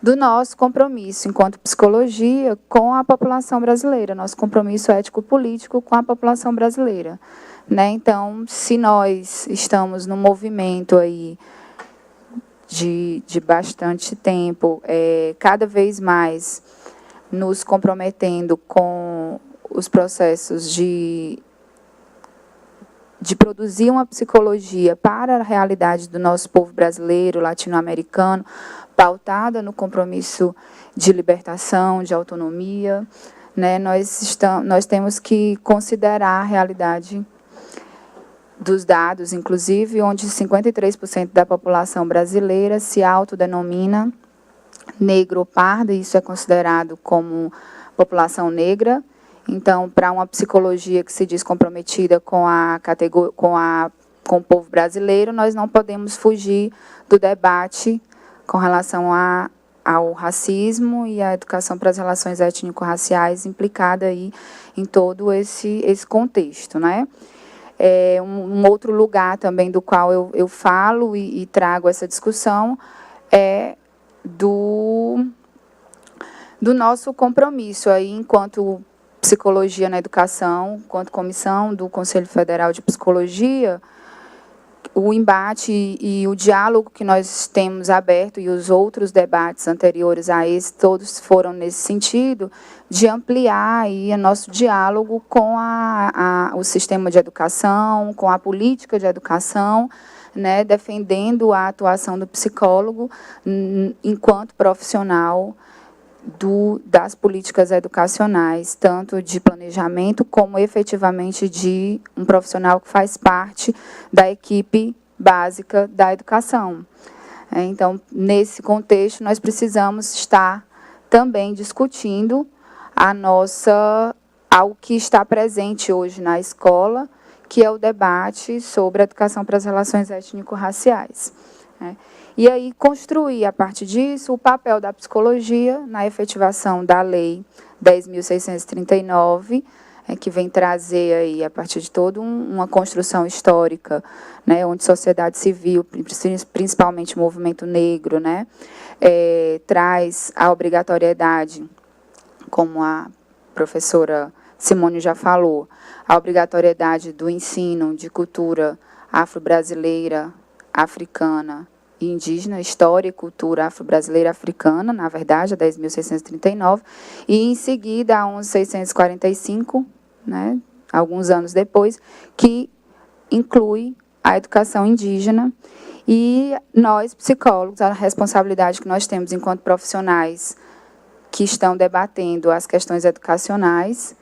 do nosso compromisso, enquanto psicologia, com a população brasileira, nosso compromisso ético-político com a população brasileira. Né? Então, se nós estamos num movimento aí de bastante tempo, cada vez mais nos comprometendo com os processos de produzir uma psicologia para a realidade do nosso povo brasileiro, latino-americano, pautada no compromisso de libertação, de autonomia, né? Nós temos que considerar a realidade dos dados, inclusive, onde 53% da população brasileira se autodenomina negro ou parda, e isso é considerado como população negra. Então, para uma psicologia que se diz comprometida com o povo brasileiro, nós não podemos fugir do debate com relação ao racismo e à educação para as relações étnico-raciais implicada aí em todo esse contexto, né? Um outro lugar também do qual eu falo e trago essa discussão é do nosso compromisso aí enquanto psicologia na educação, enquanto comissão do Conselho Federal de Psicologia, o embate e o diálogo que nós temos aberto e os outros debates anteriores a esse, todos foram nesse sentido, de ampliar aí o nosso diálogo com o sistema de educação, com a política de educação, né, defendendo a atuação do psicólogo enquanto profissional das políticas educacionais, tanto de planejamento como efetivamente de um profissional que faz parte da equipe básica da educação. Então, nesse contexto, nós precisamos estar também discutindo ao que está presente hoje na escola, que é o debate sobre a educação para as relações étnico-raciais. E aí construir, a partir disso, o papel da psicologia na efetivação da Lei 10.639, que vem trazer, aí, a partir de toda uma construção histórica, né, onde sociedade civil, principalmente o movimento negro, né, traz a obrigatoriedade, como a professora Simone já falou, a obrigatoriedade do ensino de cultura afro-brasileira, africana e indígena, história e cultura afro-brasileira africana, na verdade, a 10.639, e, em seguida, a 11.645, né, alguns anos depois, que inclui a educação indígena. E nós, psicólogos, a responsabilidade que nós temos enquanto profissionais que estão debatendo as questões educacionais,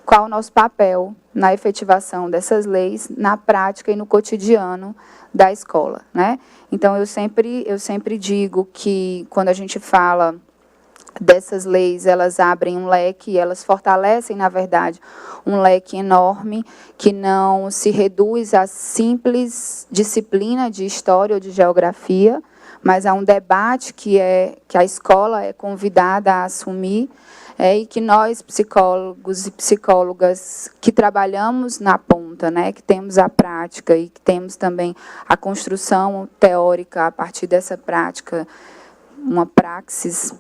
qual o nosso papel na efetivação dessas leis, na prática e no cotidiano da escola, né? Então, eu sempre digo que, quando a gente fala dessas leis, elas abrem um leque, elas fortalecem, na verdade, um leque enorme, que não se reduz à simples disciplina de história ou de geografia, mas há um debate que a escola é convidada a assumir, e que nós, psicólogos e psicólogas, que trabalhamos na ponta, né, que temos a prática e que temos também a construção teórica a partir dessa prática, uma praxis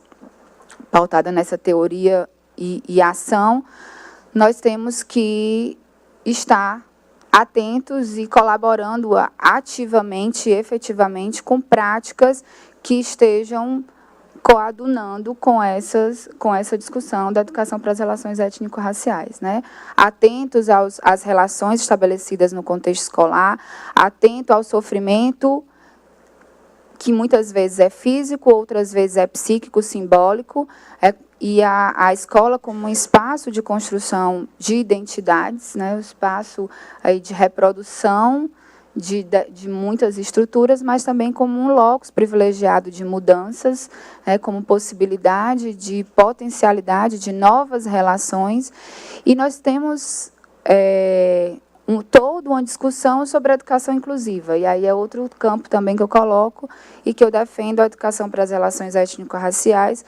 pautada nessa teoria e ação, nós temos que estar atentos e colaborando ativamente e efetivamente com práticas que estejam coadunando com essa discussão da educação para as relações étnico-raciais, né? Atentos às relações estabelecidas no contexto escolar, atento ao sofrimento, que muitas vezes é físico, outras vezes é psíquico, simbólico, e a escola como um espaço de construção de identidades, né? Um espaço aí de reprodução de muitas estruturas, mas também como um locus privilegiado de mudanças, como possibilidade de potencialidade de novas relações. E nós temos toda uma discussão sobre a educação inclusiva, e aí é outro campo também que eu coloco e que eu defendo, a educação para as relações étnico-raciais,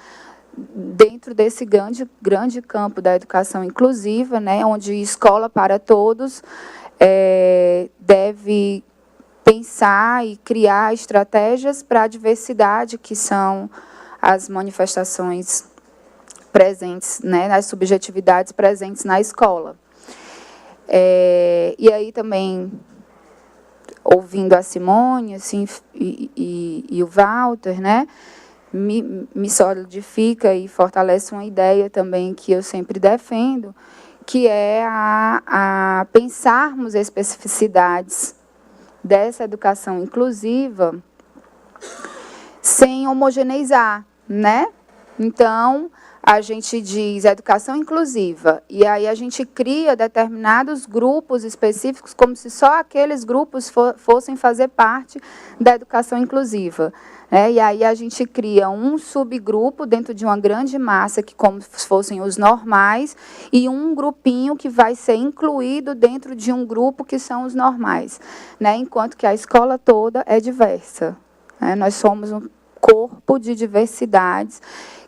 dentro desse grande campo da educação inclusiva, né, onde escola para todos deve pensar e criar estratégias para a diversidade, que são as manifestações presentes, né, as subjetividades presentes na escola. E aí também, ouvindo a Simone assim, e o Walter, né, me solidifica e fortalece uma ideia também que eu sempre defendo, que é a pensarmos especificidades dessa educação inclusiva sem homogeneizar, né? Então, a gente diz educação inclusiva, e aí a gente cria determinados grupos específicos, como se só aqueles grupos fossem fazer parte da educação inclusiva. E aí a gente cria um subgrupo dentro de uma grande massa, que como se fossem os normais, e um grupinho que vai ser incluído dentro de um grupo que são os normais, né? Enquanto que a escola toda é diversa. Nós somos um corpo de diversidades,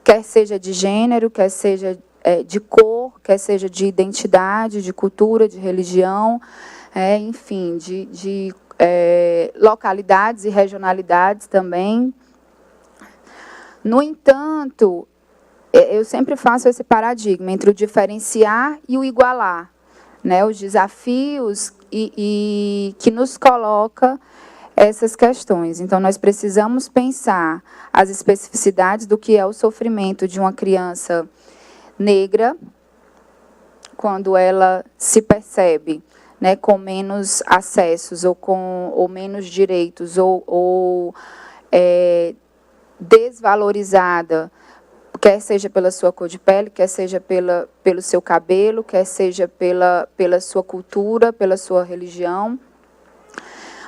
quer seja de gênero, quer seja de cor, quer seja de identidade, de cultura, de religião, enfim, de localidades e regionalidades também. No entanto, eu sempre faço esse paradigma entre o diferenciar e o igualar, né? Os desafios e que nos coloca essas questões. Então, nós precisamos pensar as especificidades do que é o sofrimento de uma criança negra, quando ela se percebe, né, com menos acessos ou menos direitos ou desvalorizada, quer seja pela sua cor de pele, quer seja pelo seu cabelo, quer seja pela sua cultura, pela sua religião.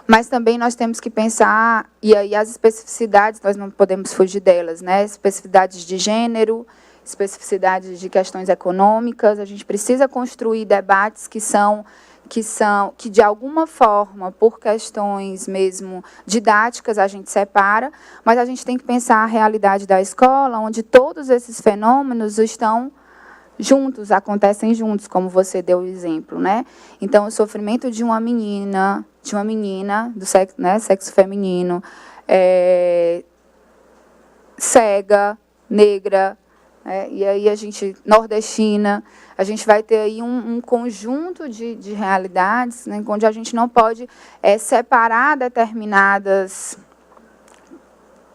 Mas também nós temos que pensar, e aí as especificidades, nós não podemos fugir delas, né? Especificidades de gênero, especificidades de questões econômicas. A gente precisa construir debates que de alguma forma, por questões mesmo didáticas, a gente separa, mas a gente tem que pensar a realidade da escola, onde todos esses fenômenos estão juntos, acontecem juntos, como você deu o exemplo, né? Então, o sofrimento de uma menina do sexo, né, sexo feminino, cega, negra, e aí a gente, nordestina, a gente vai ter aí um conjunto de realidades, né, onde a gente não pode separar determinadas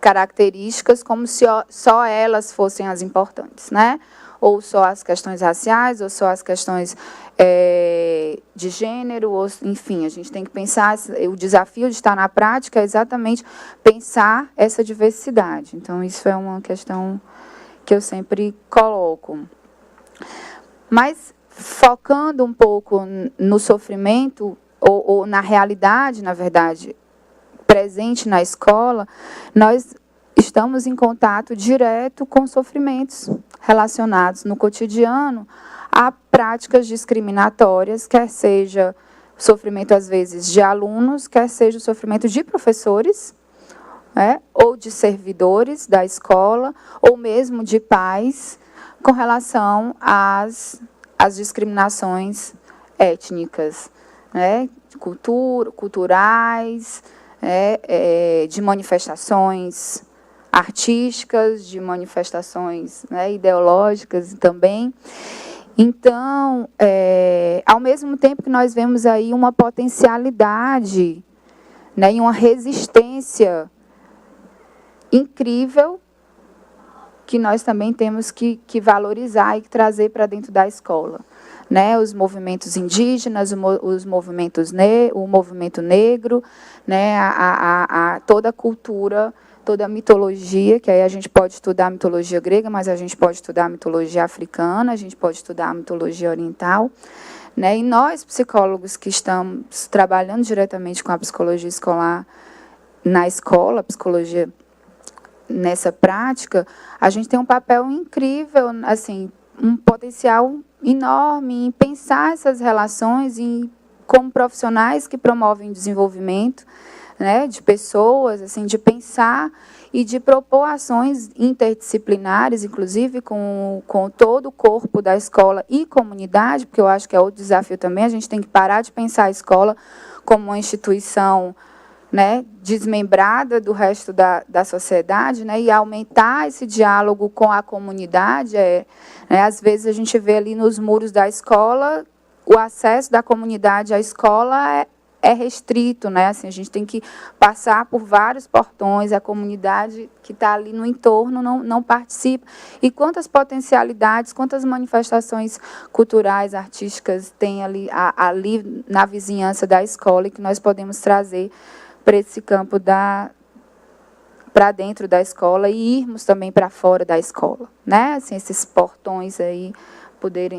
características como se só elas fossem as importantes, né? Ou só as questões raciais, ou só as questões de gênero, ou, enfim, a gente tem que pensar, o desafio de estar na prática é exatamente pensar essa diversidade. Então, isso é uma questão que eu sempre coloco. Mas, focando um pouco no sofrimento, ou na realidade, na verdade, presente na escola, nós estamos em contato direto com sofrimentos relacionados no cotidiano a práticas discriminatórias, quer seja o sofrimento, às vezes, de alunos, quer seja o sofrimento de professores, ou de servidores da escola, ou mesmo de pais, com relação às discriminações étnicas, culturais, de manifestações artísticas, de manifestações ideológicas também. Então, ao mesmo tempo que nós vemos aí uma potencialidade, e uma resistência incrível, que nós também temos que valorizar e trazer para dentro da escola. Os movimentos indígenas, o movimento negro, toda a cultura, toda a mitologia, que aí a gente pode estudar a mitologia grega, mas a gente pode estudar a mitologia africana, a gente pode estudar a mitologia oriental. E nós, psicólogos que estamos trabalhando diretamente com a psicologia escolar na escola, a psicologia nessa prática, a gente tem um papel incrível, assim, um potencial enorme em pensar essas relações como profissionais que promovem desenvolvimento, né, de pessoas, assim, de pensar e de propor ações interdisciplinares, inclusive com todo o corpo da escola e comunidade, porque eu acho que é outro desafio também, a gente tem que parar de pensar a escola como uma instituição, né, desmembrada do resto da sociedade, né, e aumentar esse diálogo com a comunidade. Né, às vezes a gente vê ali nos muros da escola, o acesso da comunidade à escola é restrito, né? Assim, a gente tem que passar por vários portões, a comunidade que está ali no entorno não participa. E quantas potencialidades, quantas manifestações culturais, artísticas tem ali na vizinhança da escola e que nós podemos trazer para esse campo para dentro da escola e irmos também para fora da escola, né? Assim, esses portões aí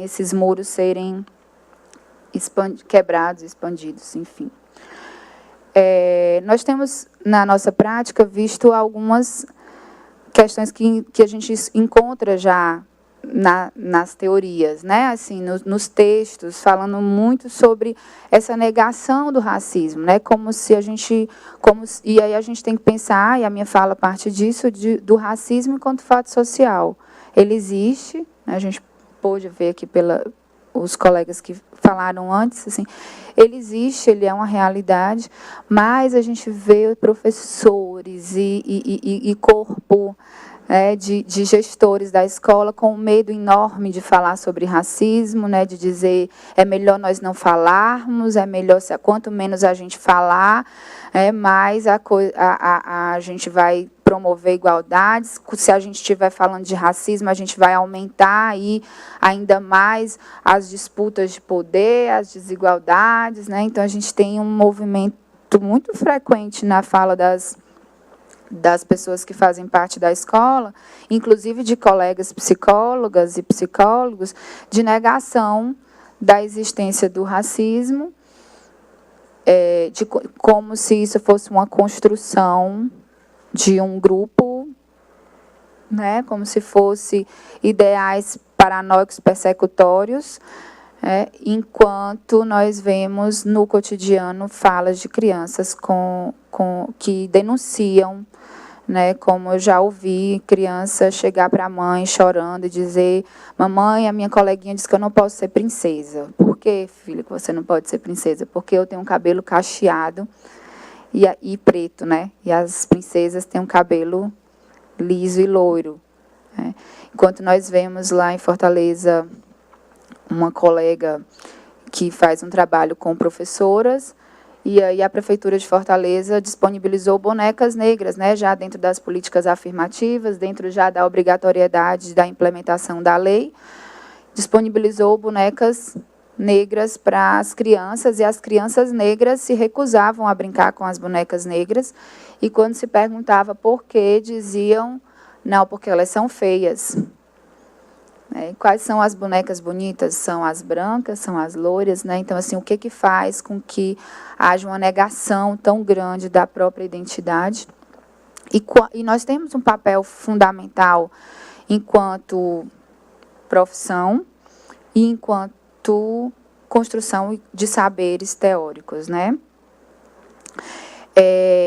esses muros serem quebrados, expandidos, enfim. Nós temos, na nossa prática, visto algumas questões que a gente encontra já nas teorias, né? Assim, nos textos, falando muito sobre essa negação do racismo, né? E aí a gente tem que pensar, e a minha fala parte disso, do racismo enquanto fato social. Ele existe, né? A gente pôde ver aqui os colegas que falaram antes, assim, ele existe, ele é uma realidade, mas a gente vê professores e corpo, né, de gestores da escola com um medo enorme de falar sobre racismo, né, de dizer é melhor nós não falarmos, é melhor quanto menos a gente falar, mais a gente vai promover igualdades. Se a gente estiver falando de racismo, a gente vai aumentar aí ainda mais as disputas de poder, as desigualdades, né? Então a gente tem um movimento muito frequente na fala das pessoas que fazem parte da escola, inclusive de colegas psicólogas e psicólogos, de negação da existência do racismo, como se isso fosse uma construção de um grupo, né, como se fosse ideais paranoicos persecutórios, enquanto nós vemos no cotidiano falas de crianças que denunciam, né, como eu já ouvi criança chegar para a mãe chorando e dizer: mamãe, a minha coleguinha disse que eu não posso ser princesa. Por que, filha, que você não pode ser princesa? Porque eu tenho um cabelo cacheado e preto, né? E as princesas têm um cabelo liso e loiro, né? Enquanto nós vemos lá em Fortaleza uma colega que faz um trabalho com professoras, e aí a Prefeitura de Fortaleza disponibilizou bonecas negras, né, já dentro das políticas afirmativas, dentro já da obrigatoriedade da implementação da lei, disponibilizou bonecas negras para as crianças, e as crianças negras se recusavam a brincar com as bonecas negras, e quando se perguntava por quê, diziam: não, porque elas são feias. Quais são as bonecas bonitas? São as brancas, são as loiras, né? Então, assim, o que faz com que haja uma negação tão grande da própria identidade? E nós temos um papel fundamental enquanto profissão e enquanto construção de saberes teóricos, né?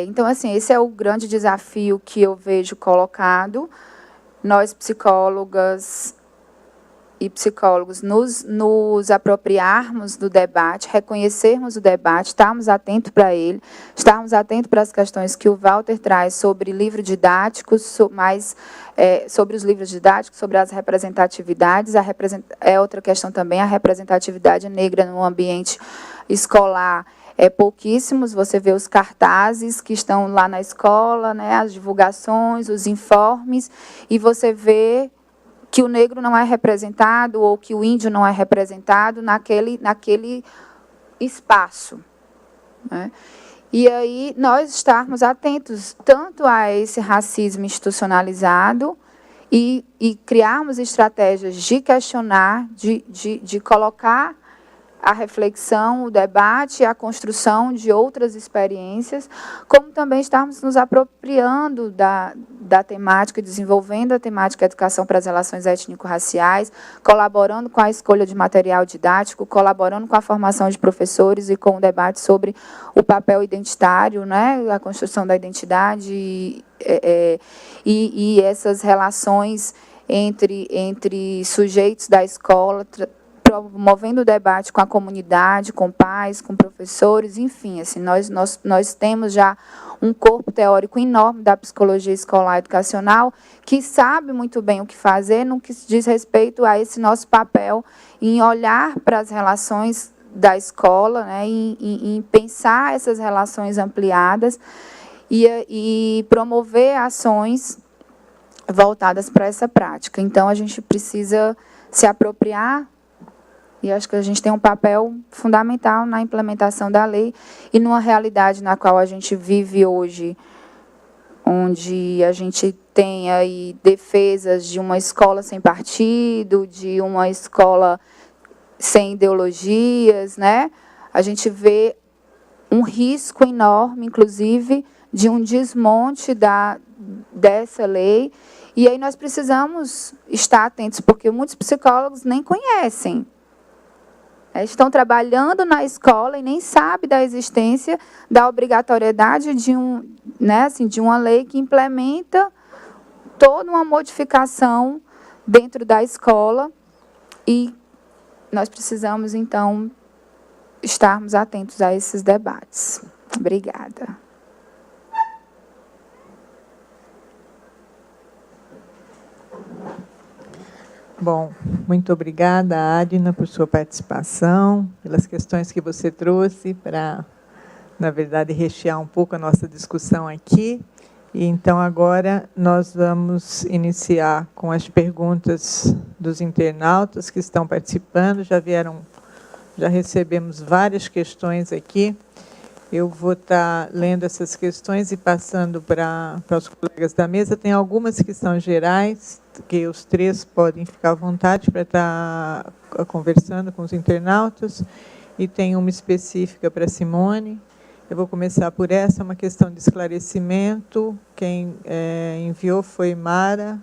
Então, assim, esse é o grande desafio que eu vejo colocado. Nós, psicólogas e psicólogos, nos apropriarmos do debate, reconhecermos o debate, estarmos atentos para ele, estarmos atentos para as questões que o Walter traz sobre livro didático, sobre os livros didáticos, sobre as representatividades. É outra questão também, a representatividade negra no ambiente escolar. Pouquíssimos, você vê os cartazes que estão lá na escola, né, as divulgações, os informes, e você vê que o negro não é representado ou que o índio não é representado naquele espaço, né? E aí nós estarmos atentos tanto a esse racismo institucionalizado e criarmos estratégias de questionar, de colocar a reflexão, o debate, a construção de outras experiências, como também estarmos nos apropriando da temática, desenvolvendo a temática educação para as relações étnico-raciais, colaborando com a escolha de material didático, colaborando com a formação de professores e com o debate sobre o papel identitário, né, a construção da identidade e essas relações entre sujeitos da escola, promovendo o debate com a comunidade, com pais, com professores, enfim, assim, nós temos já um corpo teórico enorme da psicologia escolar educacional que sabe muito bem o que fazer no que diz respeito a esse nosso papel em olhar para as relações da escola, né, em pensar essas relações ampliadas e promover ações voltadas para essa prática. Então, a gente precisa se apropriar. E acho que a gente tem um papel fundamental na implementação da lei e numa realidade na qual a gente vive hoje, onde a gente tem aí defesas de uma escola sem partido, de uma escola sem ideologias, né? A gente vê um risco enorme, inclusive, de um desmonte dessa lei. E aí nós precisamos estar atentos, porque muitos psicólogos nem conhecem. Estão trabalhando na escola e nem sabem da existência da obrigatoriedade de uma lei que implementa toda uma modificação dentro da escola. E nós precisamos, então, estarmos atentos a esses debates. Obrigada. Bom, muito obrigada, Adna, por sua participação, pelas questões que você trouxe para, na verdade, rechear um pouco a nossa discussão aqui. E, então, agora, nós vamos iniciar com as perguntas dos internautas que estão participando. Já recebemos várias questões aqui. Eu vou estar lendo essas questões e passando para os colegas da mesa. Tem algumas que são gerais, que os três podem ficar à vontade para estar conversando com os internautas. E tem uma específica para a Simone. Eu vou começar por essa, uma questão de esclarecimento. Quem enviou foi Mara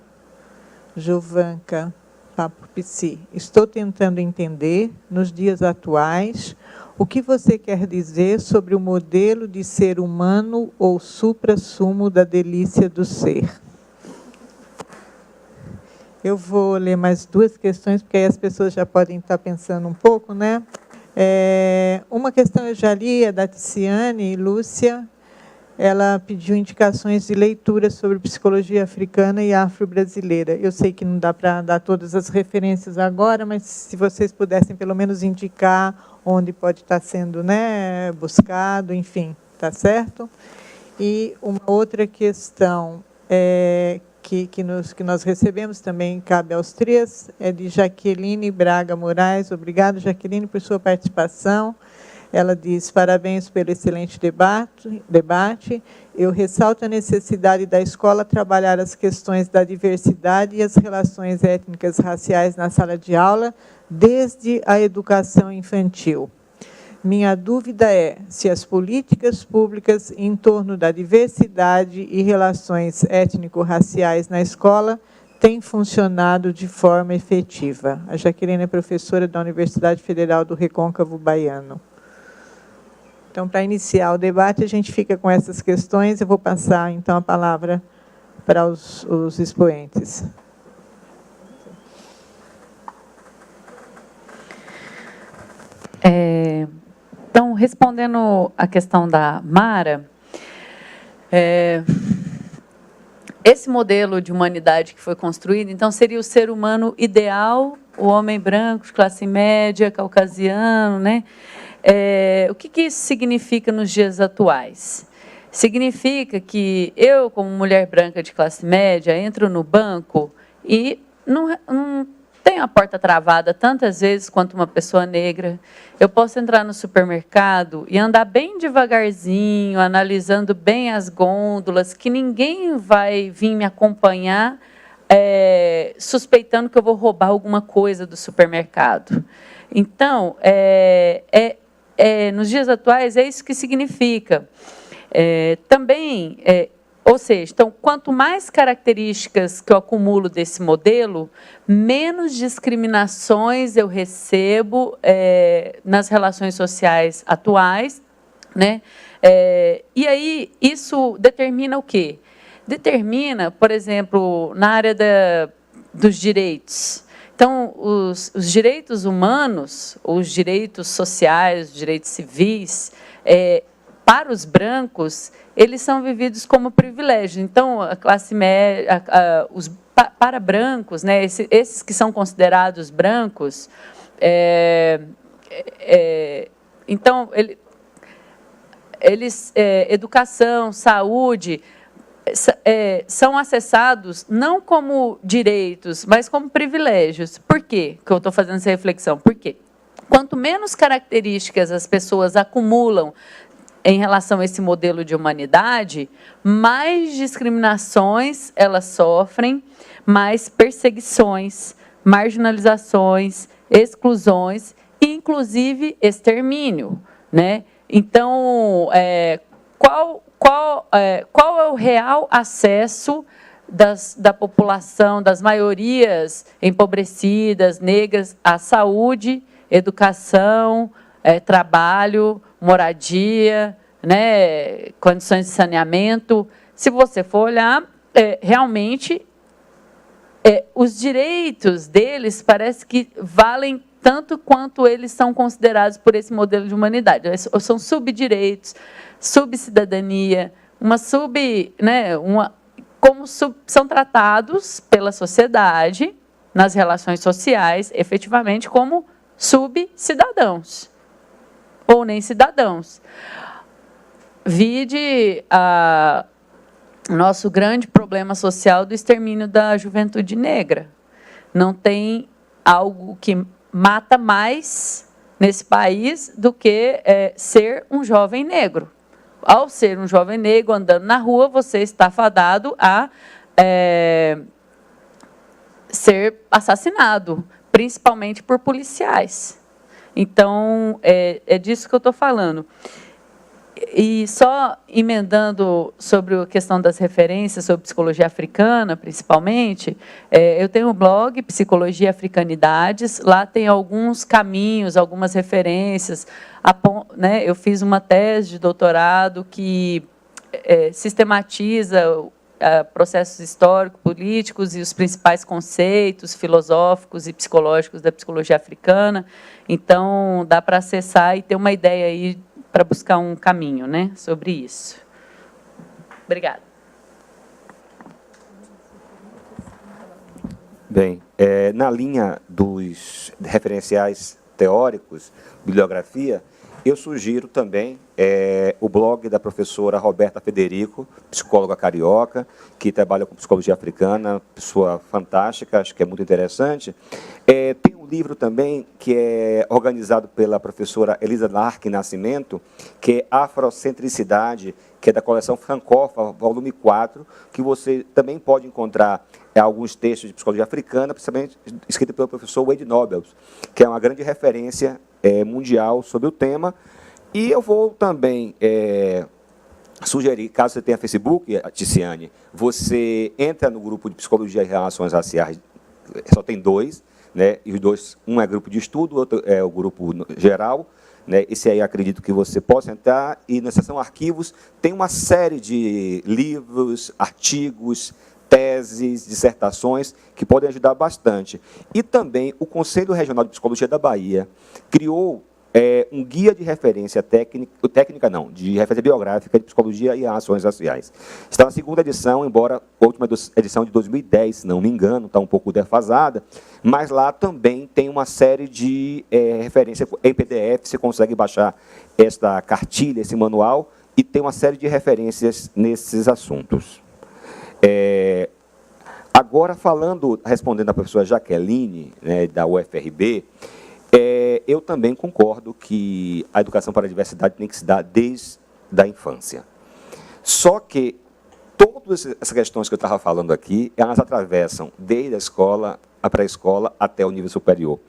Jovanka Papo Psi. Estou tentando entender, nos dias atuais, o que você quer dizer sobre o modelo de ser humano ou suprassumo da delícia do ser? Eu vou ler mais duas questões, porque aí as pessoas já podem estar pensando um pouco, né? Uma questão eu já li, é da Tiziane Lúcia. Ela pediu indicações de leitura sobre psicologia africana e afro-brasileira. Eu sei que não dá para dar todas as referências agora, mas se vocês pudessem pelo menos indicar onde pode estar sendo, né, buscado, enfim, tá certo? E uma outra questão que nós recebemos, também cabe aos três, é de Jaqueline Braga Moraes. Obrigada, Jaqueline, por sua participação. Ela diz: parabéns pelo excelente debate. Eu ressalto a necessidade da escola trabalhar as questões da diversidade e as relações étnicas raciais na sala de aula, desde a educação infantil. Minha dúvida é se as políticas públicas em torno da diversidade e relações étnico-raciais na escola têm funcionado de forma efetiva. A Jaqueline é professora da Universidade Federal do Recôncavo Baiano. Então, para iniciar o debate, a gente fica com essas questões. Eu vou passar, então, a palavra para os expoentes. Então, respondendo à questão da Mara, esse modelo de humanidade que foi construído, então, seria o ser humano ideal, o homem branco, de classe média, caucasiano, né? O que isso significa nos dias atuais? Significa que eu, como mulher branca de classe média, entro no banco e não tenho a porta travada tantas vezes quanto uma pessoa negra. Eu posso entrar no supermercado e andar bem devagarzinho, analisando bem as gôndolas, que ninguém vai vir me acompanhar suspeitando que eu vou roubar alguma coisa do supermercado. Então, nos dias atuais, é isso que significa. Também, ou seja, então, quanto mais características que eu acumulo desse modelo, menos discriminações eu recebo nas relações sociais atuais, né? E aí, isso determina o quê? Determina, por exemplo, na área dos direitos. Então, os direitos humanos, os direitos sociais, os direitos civis, para os brancos, eles são vividos como privilégio. Então, a classe média, para brancos, né, esses que são considerados brancos, então, educação, saúde, são acessados não como direitos, mas como privilégios. Por quê que eu estou fazendo essa reflexão? Porque quanto menos características as pessoas acumulam em relação a esse modelo de humanidade, mais discriminações elas sofrem, mais perseguições, marginalizações, exclusões e, inclusive, extermínio, né? Então, qual é o real acesso da população, das maiorias empobrecidas, negras, à saúde, educação, trabalho, moradia, né, condições de saneamento? Se você for olhar, realmente, os direitos deles parece que valem tanto quanto eles são considerados por esse modelo de humanidade. São subdireitos, subcidadania, são tratados pela sociedade, nas relações sociais, efetivamente, como subcidadãos, ou nem cidadãos. Vide nosso grande problema social do extermínio da juventude negra. Não tem algo que mata mais nesse país do que ser um jovem negro. Ao ser um jovem negro andando na rua, você está fadado a ser assassinado, principalmente por policiais. Então, é disso que eu estou falando. E só emendando sobre a questão das referências sobre psicologia africana, principalmente, eu tenho um blog, Psicologia Africanidades, lá tem alguns caminhos, algumas referências, né, eu fiz uma tese de doutorado que sistematiza processos históricos, políticos e os principais conceitos filosóficos e psicológicos da psicologia africana. Então, dá para acessar e ter uma ideia aí para buscar um caminho, né, sobre isso. Obrigada. Bem, na linha dos referenciais teóricos, bibliografia, eu sugiro também o blog da professora Roberta Federico, psicóloga carioca, que trabalha com psicologia africana, pessoa fantástica, acho que é muito interessante. Tem um livro também que é organizado pela professora Elisa Larkin Nascimento, que é Afrocentricidade, que é da coleção Francofa, volume 4, que você também pode encontrar alguns textos de psicologia africana, principalmente escrito pelo professor Wade Nobles, que é uma grande referência mundial sobre o tema. E eu vou também sugerir, caso você tenha Facebook, Ticiane, você entra no grupo de Psicologia e Relações Raciais, só tem 2, né, e os 2, um é grupo de estudo, o outro é o grupo geral, né, esse aí acredito que você possa entrar, e na seção arquivos tem uma série de livros, artigos, teses, dissertações, que podem ajudar bastante. E também o Conselho Regional de Psicologia da Bahia criou um guia de referência de referência biográfica de psicologia e ações raciais. Está na 2ª edição, embora a última edição de 2010, se não me engano, está um pouco defasada, mas lá também tem uma série de referências em PDF, você consegue baixar esta cartilha, esse manual, e tem uma série de referências nesses assuntos. Agora, respondendo à professora Jaqueline, né, da UFRB, eu também concordo que a educação para a diversidade tem que se dar desde a infância. Só que todas essas questões que eu estava falando aqui, elas atravessam desde a escola, a pré-escola, até o nível superior.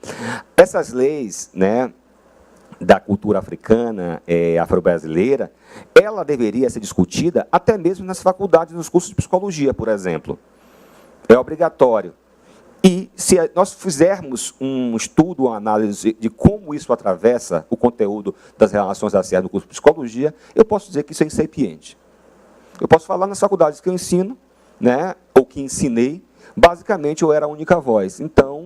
Essas leis, né, da cultura africana, afro-brasileira, ela deveria ser discutida até mesmo nas faculdades, nos cursos de psicologia, por exemplo. É obrigatório. E se nós fizermos um estudo, uma análise de como isso atravessa o conteúdo das relações raciais no curso de psicologia, eu posso dizer que isso é incipiente. Eu posso falar nas faculdades que eu ensino, né, ou que ensinei, basicamente eu era a única voz. Então,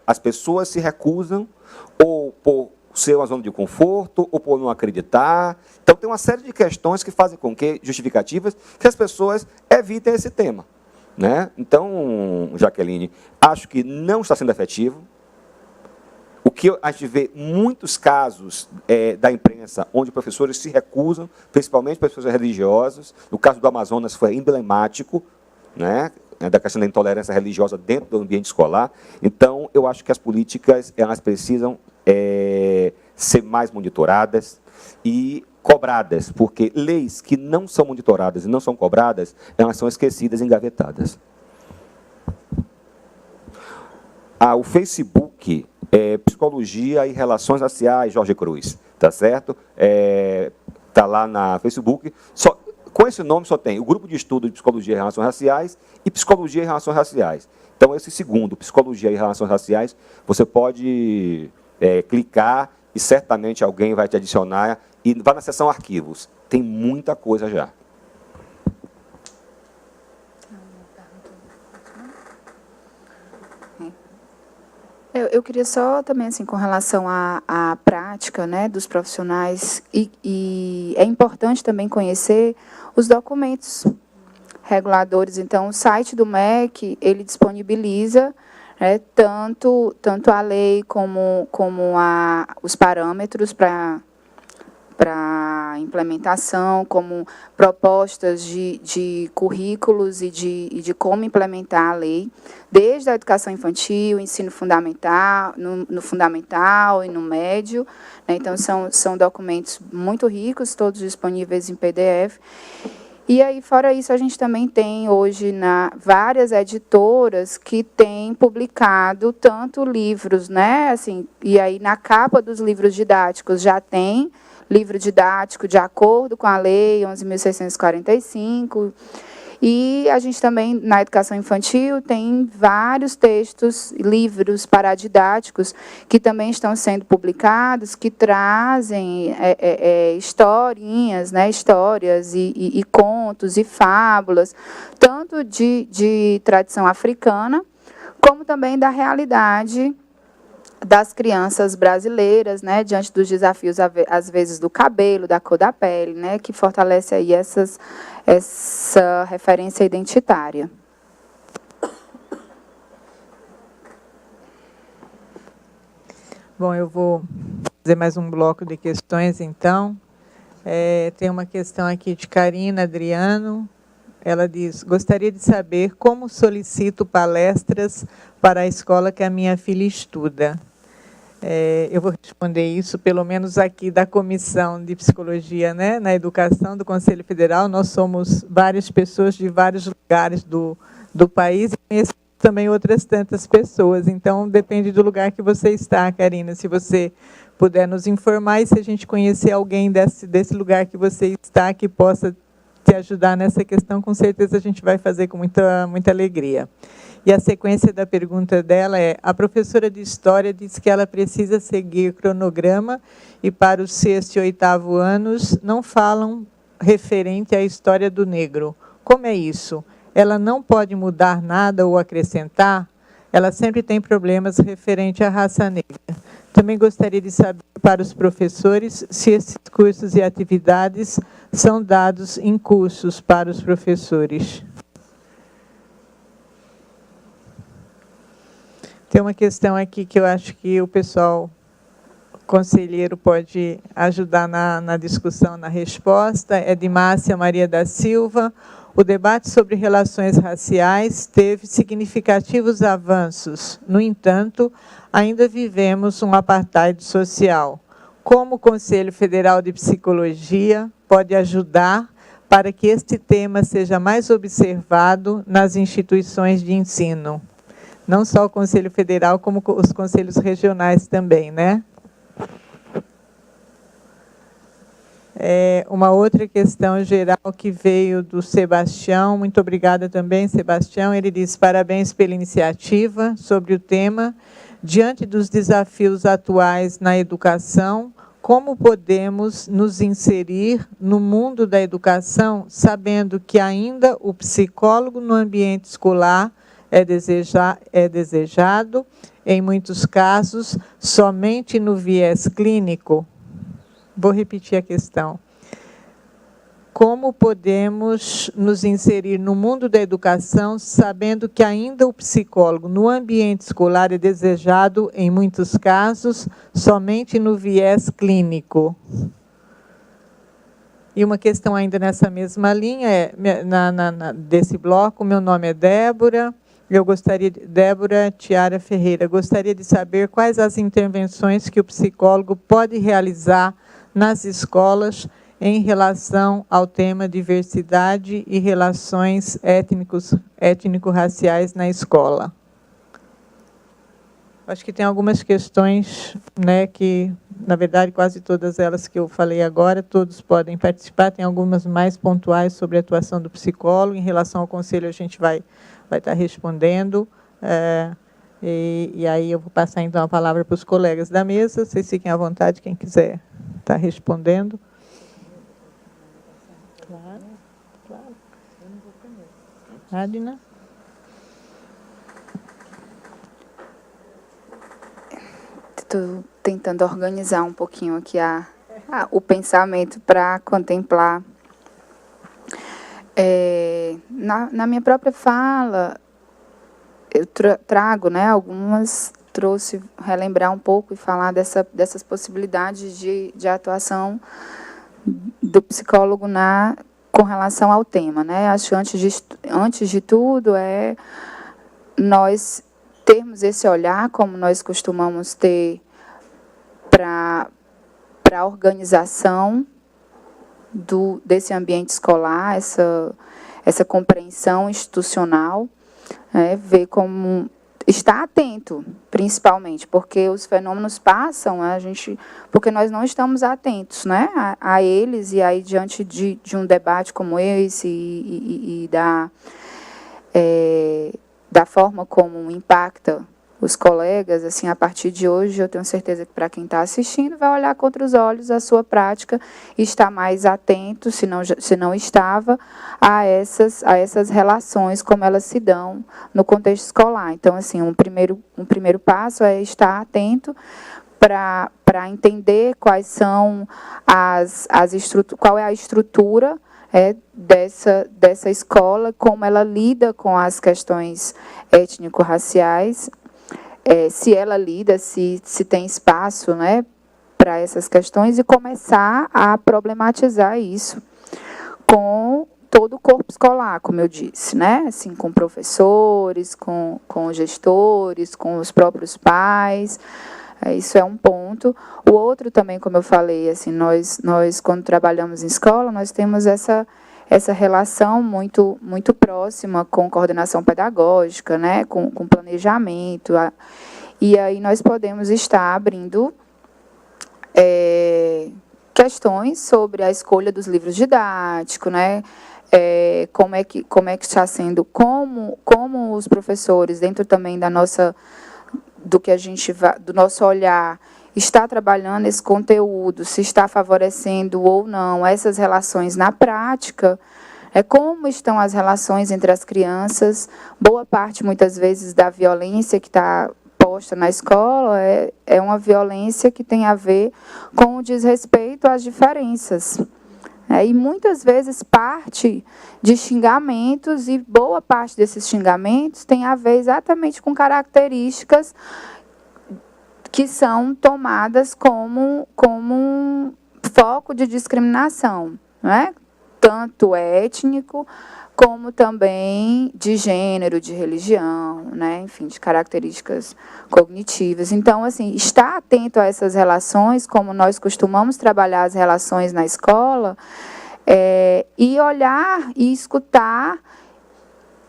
as pessoas se recusam, ou por ser uma zona de conforto, ou por não acreditar. Então, tem uma série de questões que fazem com que, justificativas, que as pessoas evitem esse tema. Né? Então, Jaqueline, acho que não está sendo efetivo. O que a gente vê muitos casos da imprensa onde professores se recusam, principalmente professores religiosos. No caso do Amazonas foi emblemático, né, da questão da intolerância religiosa dentro do ambiente escolar. Então, eu acho que as políticas elas precisam ser mais monitoradas e cobradas, porque leis que não são monitoradas e não são cobradas, elas são esquecidas e engavetadas. O Facebook, Psicologia e Relações Raciais, Jorge Cruz, tá certo? Tá lá na Facebook. Com esse nome só tem o Grupo de Estudo de Psicologia e Relações Raciais e Psicologia e Relações Raciais. Então, esse segundo, Psicologia e Relações Raciais, você pode clicar e certamente alguém vai te adicionar. E vá na seção arquivos. Tem muita coisa já. Eu queria só também, assim, com relação à prática, né, dos profissionais, e é importante também conhecer os documentos reguladores. Então, o site do MEC, ele disponibiliza, né, tanto a lei como os parâmetros para implementação, como propostas de currículos e de como implementar a lei, desde a educação infantil, ensino fundamental, no fundamental e no médio. Né? Então, são documentos muito ricos, todos disponíveis em PDF. E aí, fora isso, a gente também tem hoje várias editoras que têm publicado tanto livros, né? Assim, e aí na capa dos livros didáticos já tem livro didático de acordo com a Lei 11.645. E a gente também, na educação infantil, tem vários textos, livros paradidáticos, que também estão sendo publicados, que trazem historinhas, né, histórias e contos e fábulas, tanto de tradição africana, como também da realidade das crianças brasileiras, né, diante dos desafios, às vezes, do cabelo, da cor da pele, né, que fortalece aí essa referência identitária. Bom, eu vou fazer mais um bloco de questões, então. Tem uma questão aqui de Karina Adriano. Ela diz, gostaria de saber como solicito palestras para a escola que a minha filha estuda. Eu vou responder isso, pelo menos aqui da Comissão de Psicologia, né, na Educação do Conselho Federal. Nós somos várias pessoas de vários lugares do país e conhecemos também outras tantas pessoas. Então, depende do lugar que você está, Karina. Se você puder nos informar e se a gente conhecer alguém desse lugar que você está, que possa te ajudar nessa questão, com certeza a gente vai fazer com muita alegria. E a sequência da pergunta dela é, a professora de História diz que ela precisa seguir cronograma e para os 6º e 8º anos não falam referente à história do negro. Como é isso? Ela não pode mudar nada ou acrescentar? Ela sempre tem problemas referente à raça negra. Também gostaria de saber para os professores se esses cursos e atividades são dados em cursos para os professores. Tem uma questão aqui que eu acho que o pessoal conselheiro pode ajudar na discussão, na resposta. É de Márcia Maria da Silva. O debate sobre relações raciais teve significativos avanços. No entanto, ainda vivemos um apartheid social. Como o Conselho Federal de Psicologia pode ajudar para que este tema seja mais observado nas instituições de ensino? Não só o Conselho Federal, como os conselhos regionais também, né? Uma outra questão geral que veio do Sebastião, muito obrigada também, Sebastião. Ele diz: parabéns pela iniciativa sobre o tema. Diante dos desafios atuais na educação, como podemos nos inserir no mundo da educação, sabendo que ainda o psicólogo no ambiente escolar é desejado, em muitos casos, somente no viés clínico? Vou repetir a questão. Como podemos nos inserir no mundo da educação, sabendo que ainda o psicólogo no ambiente escolar é desejado, em muitos casos, somente no viés clínico? E uma questão ainda nessa mesma linha, desse bloco: meu nome é Débora, Débora Tiara Ferreira, gostaria de saber quais as intervenções que o psicólogo pode realizar nas escolas em relação ao tema diversidade e relações étnico-raciais na escola. Acho que tem algumas questões, né, que, na verdade, quase todas elas que eu falei agora, todos podem participar. Tem algumas mais pontuais sobre a atuação do psicólogo. Em relação ao conselho, a gente vai estar respondendo. E aí eu vou passar, então, a palavra para os colegas da mesa. Vocês fiquem à vontade, quem quiser estar respondendo. Claro. Eu não vou primeiro. Adina? Estou tentando organizar um pouquinho aqui o pensamento para contemplar. Na minha própria fala, eu trago, né, trouxe relembrar um pouco e falar dessas possibilidades de atuação do psicólogo com relação ao tema, né? Acho que antes de tudo nós termos esse olhar, como nós costumamos ter para a organização desse ambiente escolar, essa compreensão institucional, ver como estar atento, principalmente, porque os fenômenos passam, porque nós não estamos atentos, né, a eles, e aí, diante de um debate como esse e da forma como impacta os colegas, assim, a partir de hoje, eu tenho certeza que, para quem está assistindo, vai olhar com outros olhos a sua prática e estar mais atento, se não estava, a essas relações, como elas se dão no contexto escolar. Então, assim, um primeiro passo é estar atento para entender quais são qual é a estrutura dessa escola, como ela lida com as questões étnico-raciais, se ela lida, se tem espaço, né, para essas questões, e começar a problematizar isso com todo o corpo escolar, como eu disse, né, assim, com professores, com gestores, com os próprios pais. Isso é um ponto. O outro também, como eu falei, assim, nós quando trabalhamos em escola, nós temos essa relação muito, muito próxima com coordenação pedagógica, né, com planejamento. E aí nós podemos estar abrindo questões sobre a escolha dos livros didáticos, né, como é que está sendo, como os professores, dentro também do nosso olhar, está trabalhando esse conteúdo, se está favorecendo ou não essas relações na prática, como estão as relações entre as crianças. Boa parte, muitas vezes, da violência que está posta na escola é uma violência que tem a ver com o desrespeito às diferenças. E muitas vezes parte de xingamentos, e boa parte desses xingamentos tem a ver exatamente com características que são tomadas como um foco de discriminação, né? Tanto étnico, como também de gênero, de religião, né? Enfim, de características cognitivas. Então, assim, estar atento a essas relações, como nós costumamos trabalhar as relações na escola, e olhar e escutar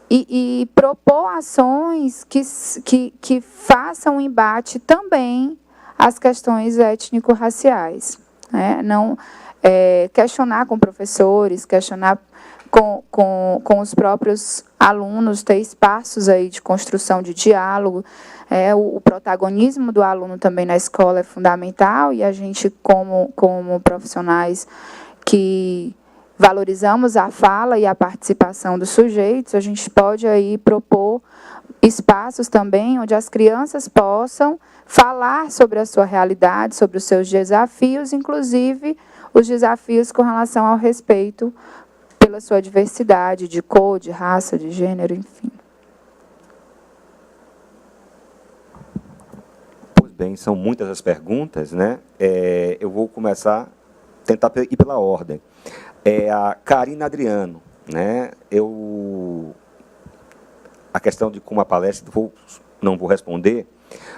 e propor ações que façam um embate também às questões étnico-raciais. Não questionar com professores, questionar com os próprios alunos, ter espaços aí de construção de diálogo. O protagonismo do aluno também na escola é fundamental, e a gente, como profissionais que valorizamos a fala e a participação dos sujeitos, a gente pode aí propor espaços também onde as crianças possam falar sobre a sua realidade, sobre os seus desafios, inclusive os desafios com relação ao respeito pela sua diversidade de cor, de raça, de gênero, enfim. Pois bem, são muitas as perguntas, né? Eu vou começar, tentar ir pela ordem. A Karina Adriano, né? A questão de como a palestra, não vou responder,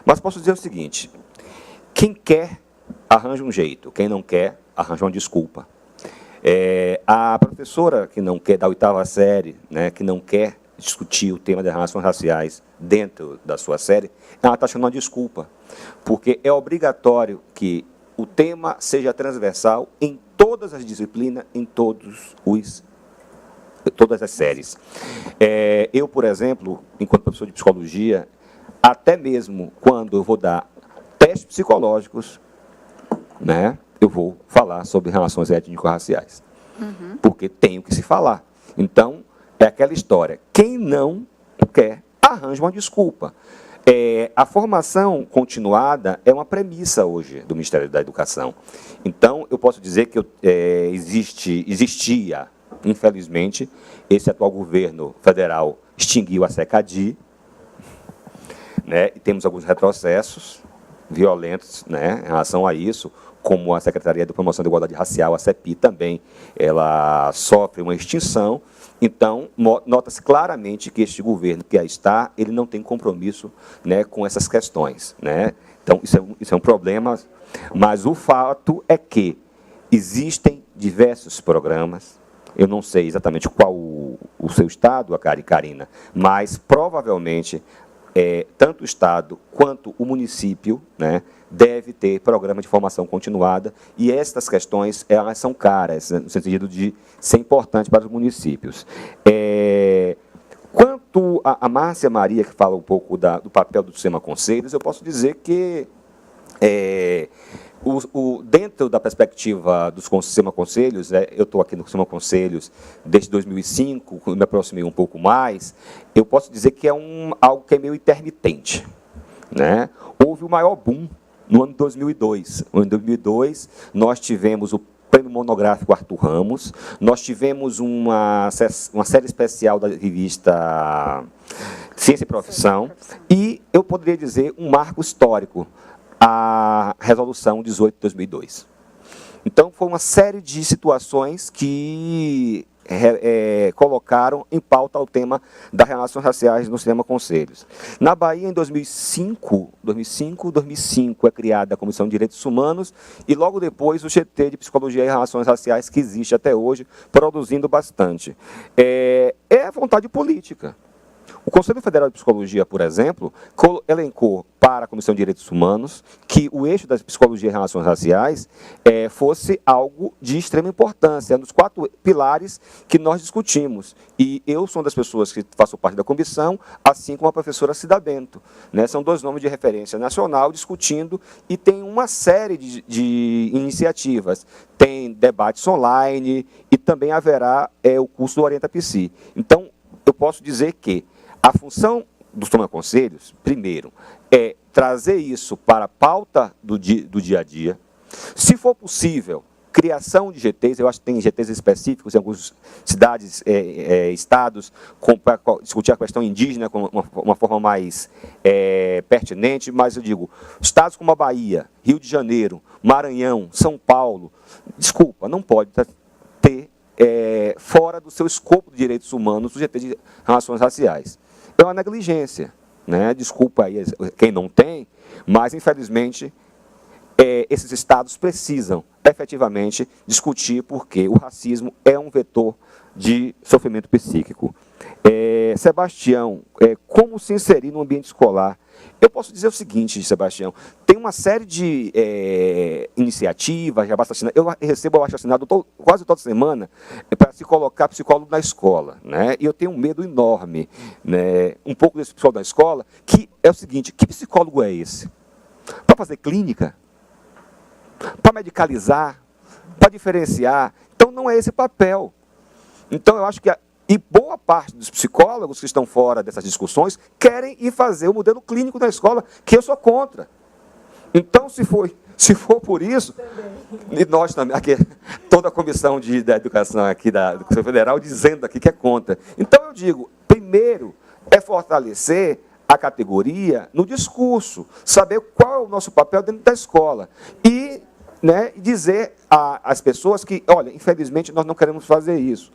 mas posso dizer o seguinte: quem quer, arranja um jeito, quem não quer, arranja uma desculpa. A professora que não quer, da 8ª série, né, que não quer discutir o tema das relações raciais dentro da sua série, ela está achando uma desculpa, porque é obrigatório que o tema seja transversal em todas as disciplinas, em todas as séries. Eu, por exemplo, enquanto professor de psicologia, até mesmo quando eu vou dar testes psicológicos, né, eu vou falar sobre relações étnico-raciais. Porque tenho que se falar. Então, é aquela história. Quem não quer, arranja uma desculpa. A formação continuada é uma premissa hoje do Ministério da Educação. Então, eu posso dizer que existia, infelizmente, esse atual governo federal extinguiu a SECADI, né, e temos alguns retrocessos violentos, né, em relação a isso, como a Secretaria de Promoção da Igualdade Racial, a CEPI, também, ela sofre uma extinção. Então, nota-se claramente que este governo que aí está, ele não tem compromisso, né, com essas questões, né? Então, isso é um problema, mas o fato é que existem diversos programas, eu não sei exatamente qual o seu estado, a Karina, mas provavelmente tanto o Estado quanto o município, né, deve ter programa de formação continuada, e estas questões, elas são caras, né, no sentido de ser importante para os municípios. Quanto a Márcia Maria, que fala um pouco do papel do Sistema Conselhos, eu posso dizer que, dentro da perspectiva do Sistema Conselhos, né, eu estou aqui no Sistema Conselhos desde 2005, me aproximei um pouco mais, eu posso dizer que é algo que é meio intermitente, né? Houve o maior boom no ano de 2002. No ano de 2002, nós tivemos o Prêmio Monográfico Arthur Ramos, nós tivemos uma série especial da revista Ciência e Profissão, e eu poderia dizer um marco histórico, a Resolução 18 de 2002. Então, foi uma série de situações que colocaram em pauta o tema das relações raciais no Sistema Conselhos. Na Bahia, em 2005 é criada a Comissão de Direitos Humanos, e logo depois o GT de Psicologia e Relações Raciais, que existe até hoje, produzindo bastante. É vontade política. O Conselho Federal de Psicologia, por exemplo, elencou para a Comissão de Direitos Humanos que o eixo da psicologia e relações raciais fosse algo de extrema importância, um dos 4 pilares que nós discutimos. E eu sou uma das pessoas que faço parte da comissão, assim como a professora Cida Bento, né? São 2 nomes de referência nacional discutindo, e tem uma série de iniciativas. Tem debates online e também haverá o curso do Orienta Psi. Então, eu posso dizer que a função dos Sistema Conselhos, primeiro, é trazer isso para a pauta do dia a dia. Se for possível, criação de GTs, eu acho que tem GTs específicos em algumas cidades, estados, para discutir a questão indígena com uma forma mais pertinente, mas eu digo, estados como a Bahia, Rio de Janeiro, Maranhão, São Paulo, desculpa, não pode ter fora do seu escopo de direitos humanos o GT de relações raciais. É uma negligência, né? Desculpa aí quem não tem, mas infelizmente esses estados precisam, efetivamente, discutir porque o racismo é um vetor de sofrimento psíquico. Sebastião, como se inserir no ambiente escolar? Eu posso dizer o seguinte, Sebastião, tem uma série de iniciativas, eu recebo abaixo-assinado quase toda semana para se colocar psicólogo na escola, né? E eu tenho um medo enorme, né? Um pouco desse psicólogo da escola, que é o seguinte, que psicólogo é esse? Para fazer clínica? Para medicalizar? Para diferenciar? Então não é esse papel. Então eu acho que e boa parte dos psicólogos que estão fora dessas discussões querem ir fazer o modelo clínico da escola, que eu sou contra. Então, se for por isso, e nós também, aqui, toda a comissão da educação aqui do Conselho Federal dizendo aqui que é contra. Então, eu digo, primeiro, é fortalecer a categoria no discurso, saber qual é o nosso papel dentro da escola. E dizer às pessoas que, olha, infelizmente, nós não queremos fazer isso.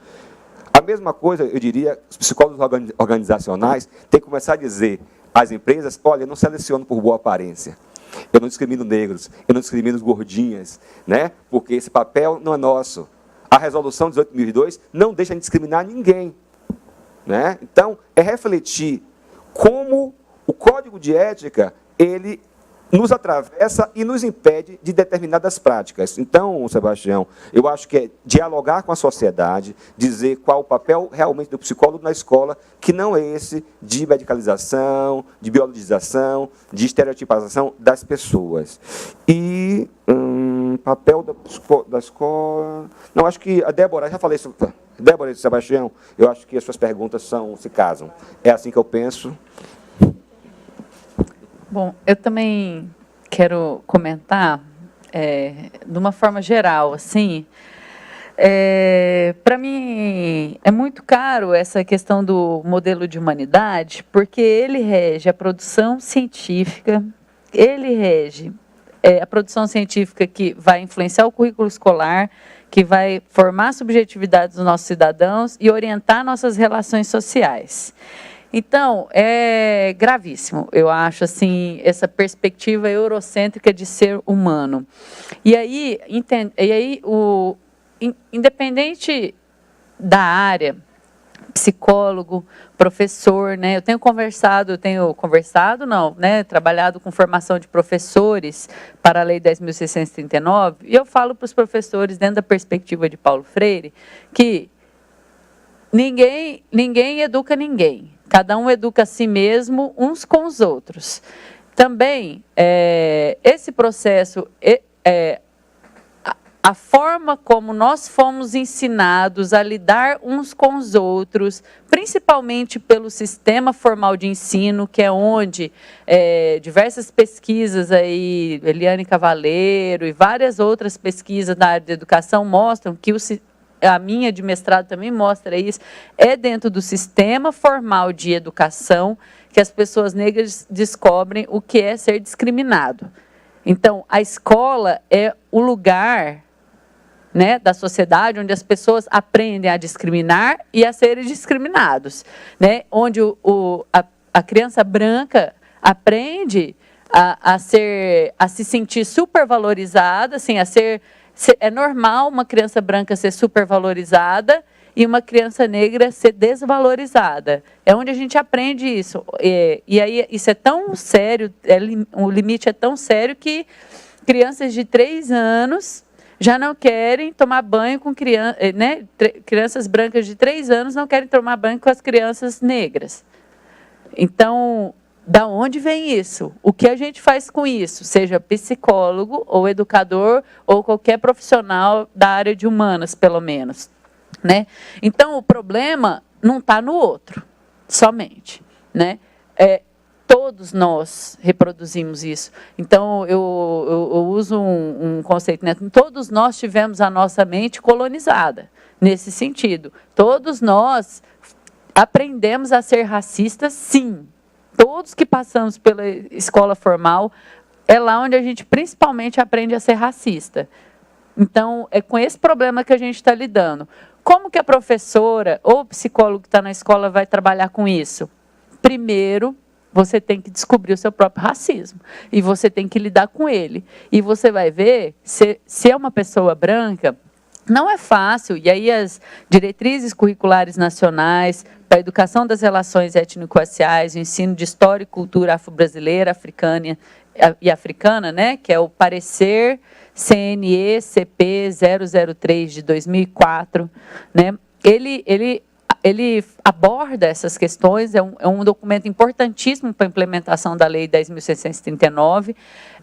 A mesma coisa, eu diria, os psicólogos organizacionais têm que começar a dizer às empresas, olha, eu não seleciono por boa aparência, eu não discrimino negros, eu não discrimino gordinhas, né? Porque esse papel não é nosso. A resolução 18.002 não deixa de discriminar ninguém, né? Então, é refletir como o código de ética, ele nos atravessa e nos impede de determinadas práticas. Então, Sebastião, eu acho que é dialogar com a sociedade, dizer qual o papel realmente do psicólogo na escola, que não é esse de medicalização, de biologização, de estereotipação das pessoas. E papel da escola... Não, acho que a Débora, já falei isso, Débora e Sebastião, eu acho que as suas perguntas se casam. É assim que eu penso. Bom, eu também quero comentar, de uma forma geral, assim, para mim é muito caro essa questão do modelo de humanidade, porque ele rege a produção científica, ele rege a produção científica que vai influenciar o currículo escolar, que vai formar a subjetividade dos nossos cidadãos e orientar nossas relações sociais. Então, é gravíssimo, eu acho, assim, essa perspectiva eurocêntrica de ser humano. E aí independente da área, psicólogo, professor, né? Eu tenho trabalhado com formação de professores para a Lei 10.639, e eu falo para os professores, dentro da perspectiva de Paulo Freire, que ninguém educa ninguém. Cada um educa a si mesmo, uns com os outros. Também, esse processo, a forma como nós fomos ensinados a lidar uns com os outros, principalmente pelo sistema formal de ensino, que é onde diversas pesquisas, aí, Eliane Cavaleiro e várias outras pesquisas na área de educação mostram que a minha de mestrado também mostra isso, é dentro do sistema formal de educação que as pessoas negras descobrem o que é ser discriminado. Então, a escola é o lugar, né, da sociedade onde as pessoas aprendem a discriminar e a serem discriminados, né, onde a criança branca aprende a se sentir supervalorizada, assim, é normal uma criança branca ser supervalorizada e uma criança negra ser desvalorizada. É onde a gente aprende isso. E aí isso é tão sério, o limite é tão sério que crianças de 3 anos já não querem tomar banho com crianças, né? Crianças brancas de 3 anos não querem tomar banho com as crianças negras. Então, da onde vem isso? O que a gente faz com isso? Seja psicólogo, ou educador, ou qualquer profissional da área de humanas, pelo menos, né? Então, o problema não está no outro, somente, né? Todos nós reproduzimos isso. Então, eu uso um conceito, né? Todos nós tivemos a nossa mente colonizada, nesse sentido. Todos nós aprendemos a ser racistas, sim. Todos que passamos pela escola formal, é lá onde a gente principalmente aprende a ser racista. Então, é com esse problema que a gente está lidando. Como que a professora ou o psicólogo que está na escola vai trabalhar com isso? Primeiro, você tem que descobrir o seu próprio racismo. E você tem que lidar com ele. E você vai ver, se é uma pessoa branca, não é fácil. E aí as diretrizes curriculares nacionais para a educação das relações étnico-raciais, o ensino de história e cultura afro-brasileira, africana e africana, né, que é o parecer CNE-CP 003 de 2004, né, ele aborda essas questões, é um documento importantíssimo para a implementação da Lei 10.639,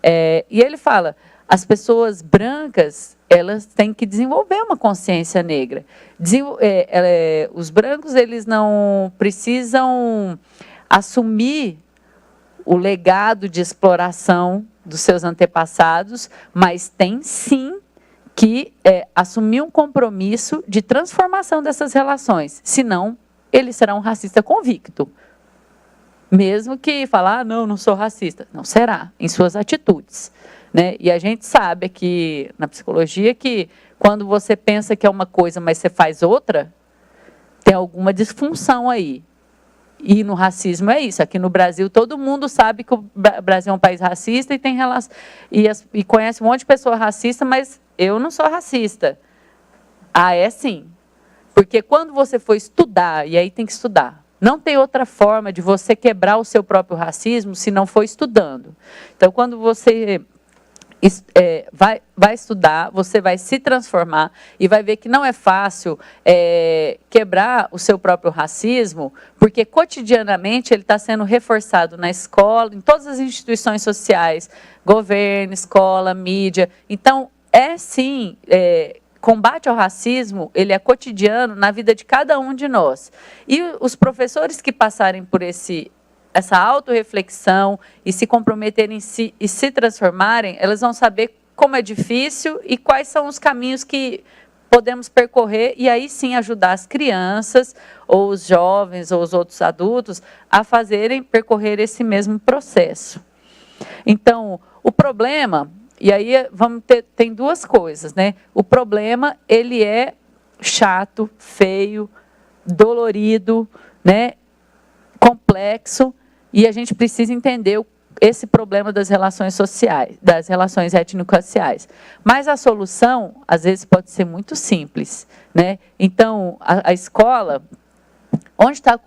e ele fala, as pessoas brancas, elas têm que desenvolver uma consciência negra. Os brancos, eles não precisam assumir o legado de exploração dos seus antepassados, mas tem sim que assumir um compromisso de transformação dessas relações, senão ele será um racista convicto. Mesmo que falar, não sou racista. Não será, em suas atitudes. Né? E a gente sabe aqui na psicologia que quando você pensa que é uma coisa, mas você faz outra, tem alguma disfunção aí. E no racismo é isso. Aqui no Brasil, todo mundo sabe que o Brasil é um país racista e tem relação, e conhece um monte de pessoa racista, mas eu não sou racista. Ah, é sim. Porque quando você for estudar, e aí tem que estudar, não tem outra forma de você quebrar o seu próprio racismo se não for estudando. Então, quando você vai estudar, você vai se transformar e vai ver que não é fácil quebrar o seu próprio racismo, porque cotidianamente ele está sendo reforçado na escola, em todas as instituições sociais, governo, escola, mídia. Então, sim, combate ao racismo, ele é cotidiano na vida de cada um de nós. E os professores que passarem por essa autorreflexão e se comprometerem e se transformarem, elas vão saber como é difícil e quais são os caminhos que podemos percorrer e aí sim ajudar as crianças, ou os jovens, ou os outros adultos a percorrer esse mesmo processo. Então, o problema, e aí tem duas coisas, né? O problema, ele é chato, feio, dolorido, né? Complexo, e a gente precisa entender esse problema das relações sociais, das relações étnico-raciais. Mas a solução, às vezes, pode ser muito simples, né? Então, a escola, onde está...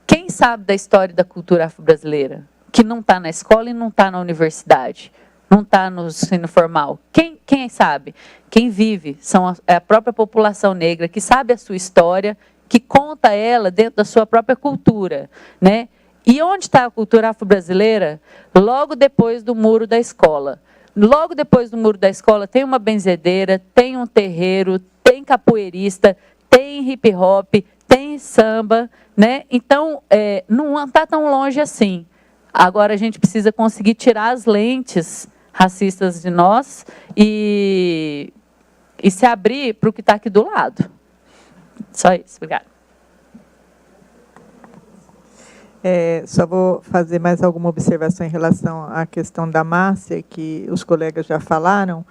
Quem sabe da história da cultura afro-brasileira? Que não está na escola e não está na universidade, não está no ensino formal. Quem sabe? Quem vive é a própria população negra, que sabe a sua história, que conta ela dentro da sua própria cultura, né? E onde está a cultura afro-brasileira? Logo depois do muro da escola. Logo depois do muro da escola tem uma benzedeira, tem um terreiro, tem capoeirista, tem hip hop, tem samba, né? Então, não está tão longe assim. Agora a gente precisa conseguir tirar as lentes racistas de nós e se abrir para o que está aqui do lado. Só isso, obrigada. Só vou fazer mais alguma observação em relação à questão da Márcia, que os colegas já falaram.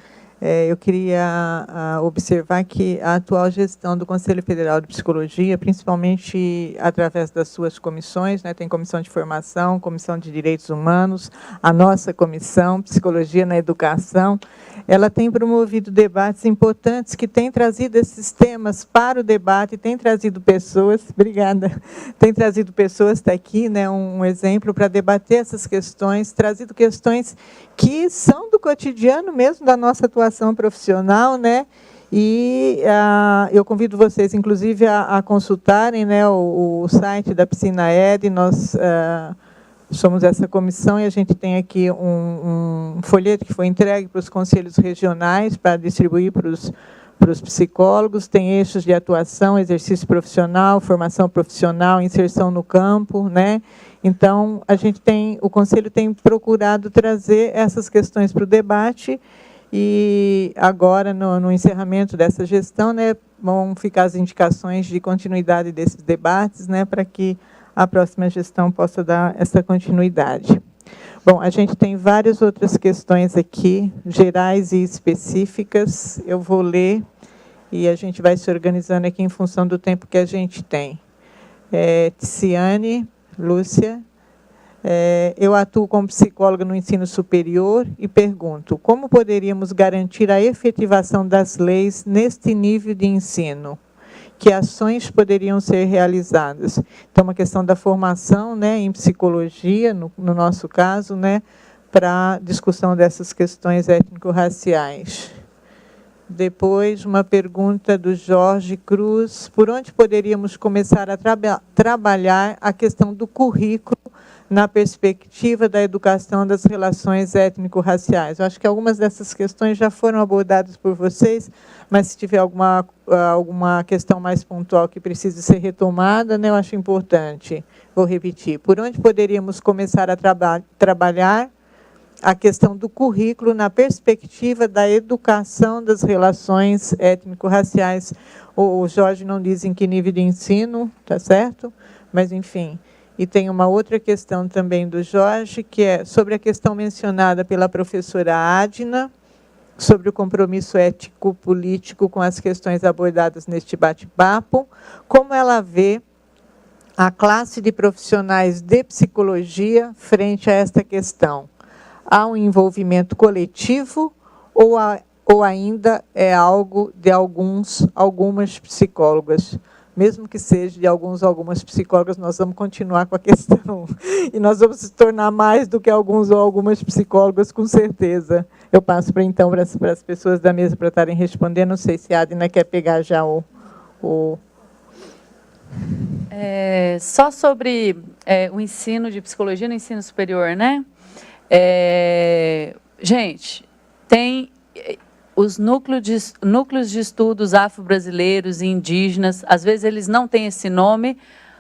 Eu queria observar que a atual gestão do Conselho Federal de Psicologia, principalmente através das suas comissões, né, tem comissão de formação, comissão de direitos humanos, a nossa comissão, Psicologia na Educação, ela tem promovido debates importantes que têm trazido esses temas para o debate, tem trazido pessoas, obrigada, tem trazido pessoas, está aqui, né, um exemplo para debater essas questões, trazido questões que são do cotidiano mesmo da nossa atuação profissional, né? E eu convido vocês, inclusive, a consultarem, né, o site da Piscina Ed. Nós somos essa comissão e a gente tem aqui um folheto que foi entregue para os conselhos regionais para distribuir para os psicólogos. Tem eixos de atuação, exercício profissional, formação profissional, inserção no campo, né? Então, o Conselho tem procurado trazer essas questões para o debate e agora, no encerramento dessa gestão, né, vão ficar as indicações de continuidade desses debates, né, para que a próxima gestão possa dar essa continuidade. Bom, a gente tem várias outras questões aqui, gerais e específicas. Eu vou ler e a gente vai se organizando aqui em função do tempo que a gente tem. Ticiane, Lúcia, Eu atuo como psicóloga no ensino superior e pergunto, como poderíamos garantir a efetivação das leis neste nível de ensino? Que ações poderiam ser realizadas? Então, uma questão da formação, né, em psicologia, no nosso caso, né, para a discussão dessas questões étnico-raciais. Depois, uma pergunta do Jorge Cruz. Por onde poderíamos começar a trabalhar a questão do currículo na perspectiva da educação das relações étnico-raciais? Eu acho que algumas dessas questões já foram abordadas por vocês, mas se tiver alguma questão mais pontual que precise ser retomada, né, eu acho importante. Vou repetir. Por onde poderíamos começar a trabalhar a questão do currículo na perspectiva da educação das relações étnico-raciais? O Jorge não diz em que nível de ensino, tá certo? Mas, enfim. E tem uma outra questão também do Jorge, que é sobre a questão mencionada pela professora Adna, sobre o compromisso ético-político com as questões abordadas neste bate-papo. Como ela vê a classe de profissionais de psicologia frente a esta questão? Há um envolvimento coletivo ou ainda é algo de algumas psicólogas? Mesmo que seja de algumas psicólogas, nós vamos continuar com a questão. E nós vamos se tornar mais do que alguns ou algumas psicólogas, com certeza. Eu passo, então, para as pessoas da mesa para estarem respondendo. Não sei se a Adna quer pegar já Só sobre o ensino de psicologia no ensino superior, né? Gente, tem os núcleos de estudos afro-brasileiros e indígenas. Às vezes eles não têm esse nome,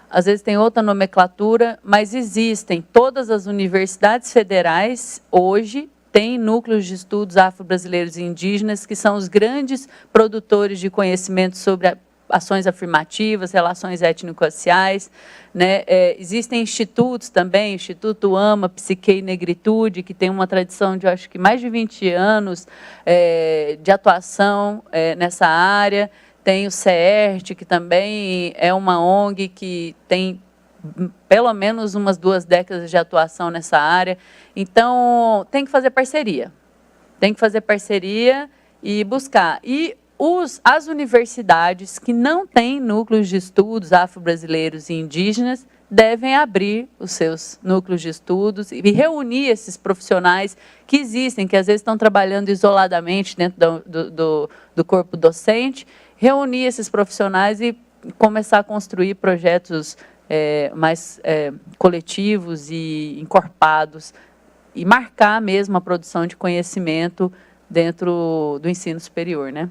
às vezes tem outra nomenclatura, mas existem. Todas as universidades federais hoje têm núcleos de estudos afro-brasileiros e indígenas, que são os grandes produtores de conhecimento sobre ações afirmativas, relações étnico-raciais, né? Existem institutos também, Instituto AMA, Psique e Negritude, que tem uma tradição de, acho que, mais de 20 anos de atuação nessa área. Tem o CERT, que também é uma ONG que tem pelo menos umas 2 décadas de atuação nessa área. Então, tem que fazer parceria. Tem que fazer parceria e buscar. E as universidades que não têm núcleos de estudos afro-brasileiros e indígenas devem abrir os seus núcleos de estudos e reunir esses profissionais que existem, que às vezes estão trabalhando isoladamente dentro do corpo docente, reunir esses profissionais e começar a construir projetos mais coletivos e encorpados e marcar mesmo a produção de conhecimento dentro do ensino superior, né?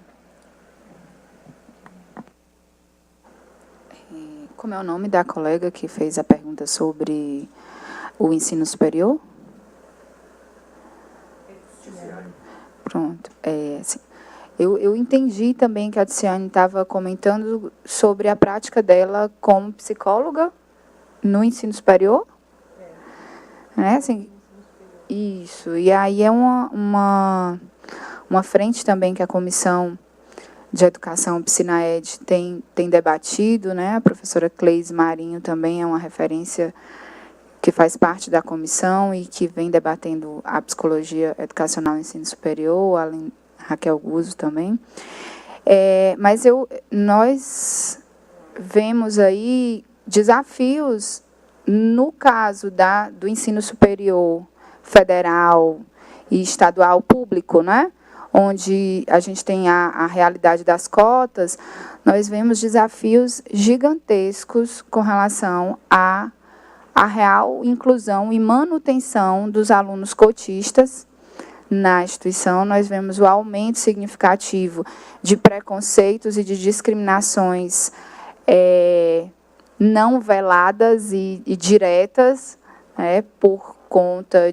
Como é o nome da colega que fez a pergunta sobre o ensino superior? Pronto. Assim, eu entendi também que a Ticiane estava comentando sobre a prática dela como psicóloga no ensino superior. Assim, isso. E aí é uma frente também que a Comissão de Educação Psinaed tem debatido, né? A professora Cleise Marinho também é uma referência que faz parte da comissão e que vem debatendo a psicologia educacional no ensino superior, além Raquel Guzzo também. Mas nós vemos aí desafios no caso do ensino superior federal e estadual público, né? Onde a gente tem a realidade das cotas, nós vemos desafios gigantescos com relação à real inclusão e manutenção dos alunos cotistas na instituição. Nós vemos o aumento significativo de preconceitos e de discriminações não veladas e diretas, por conta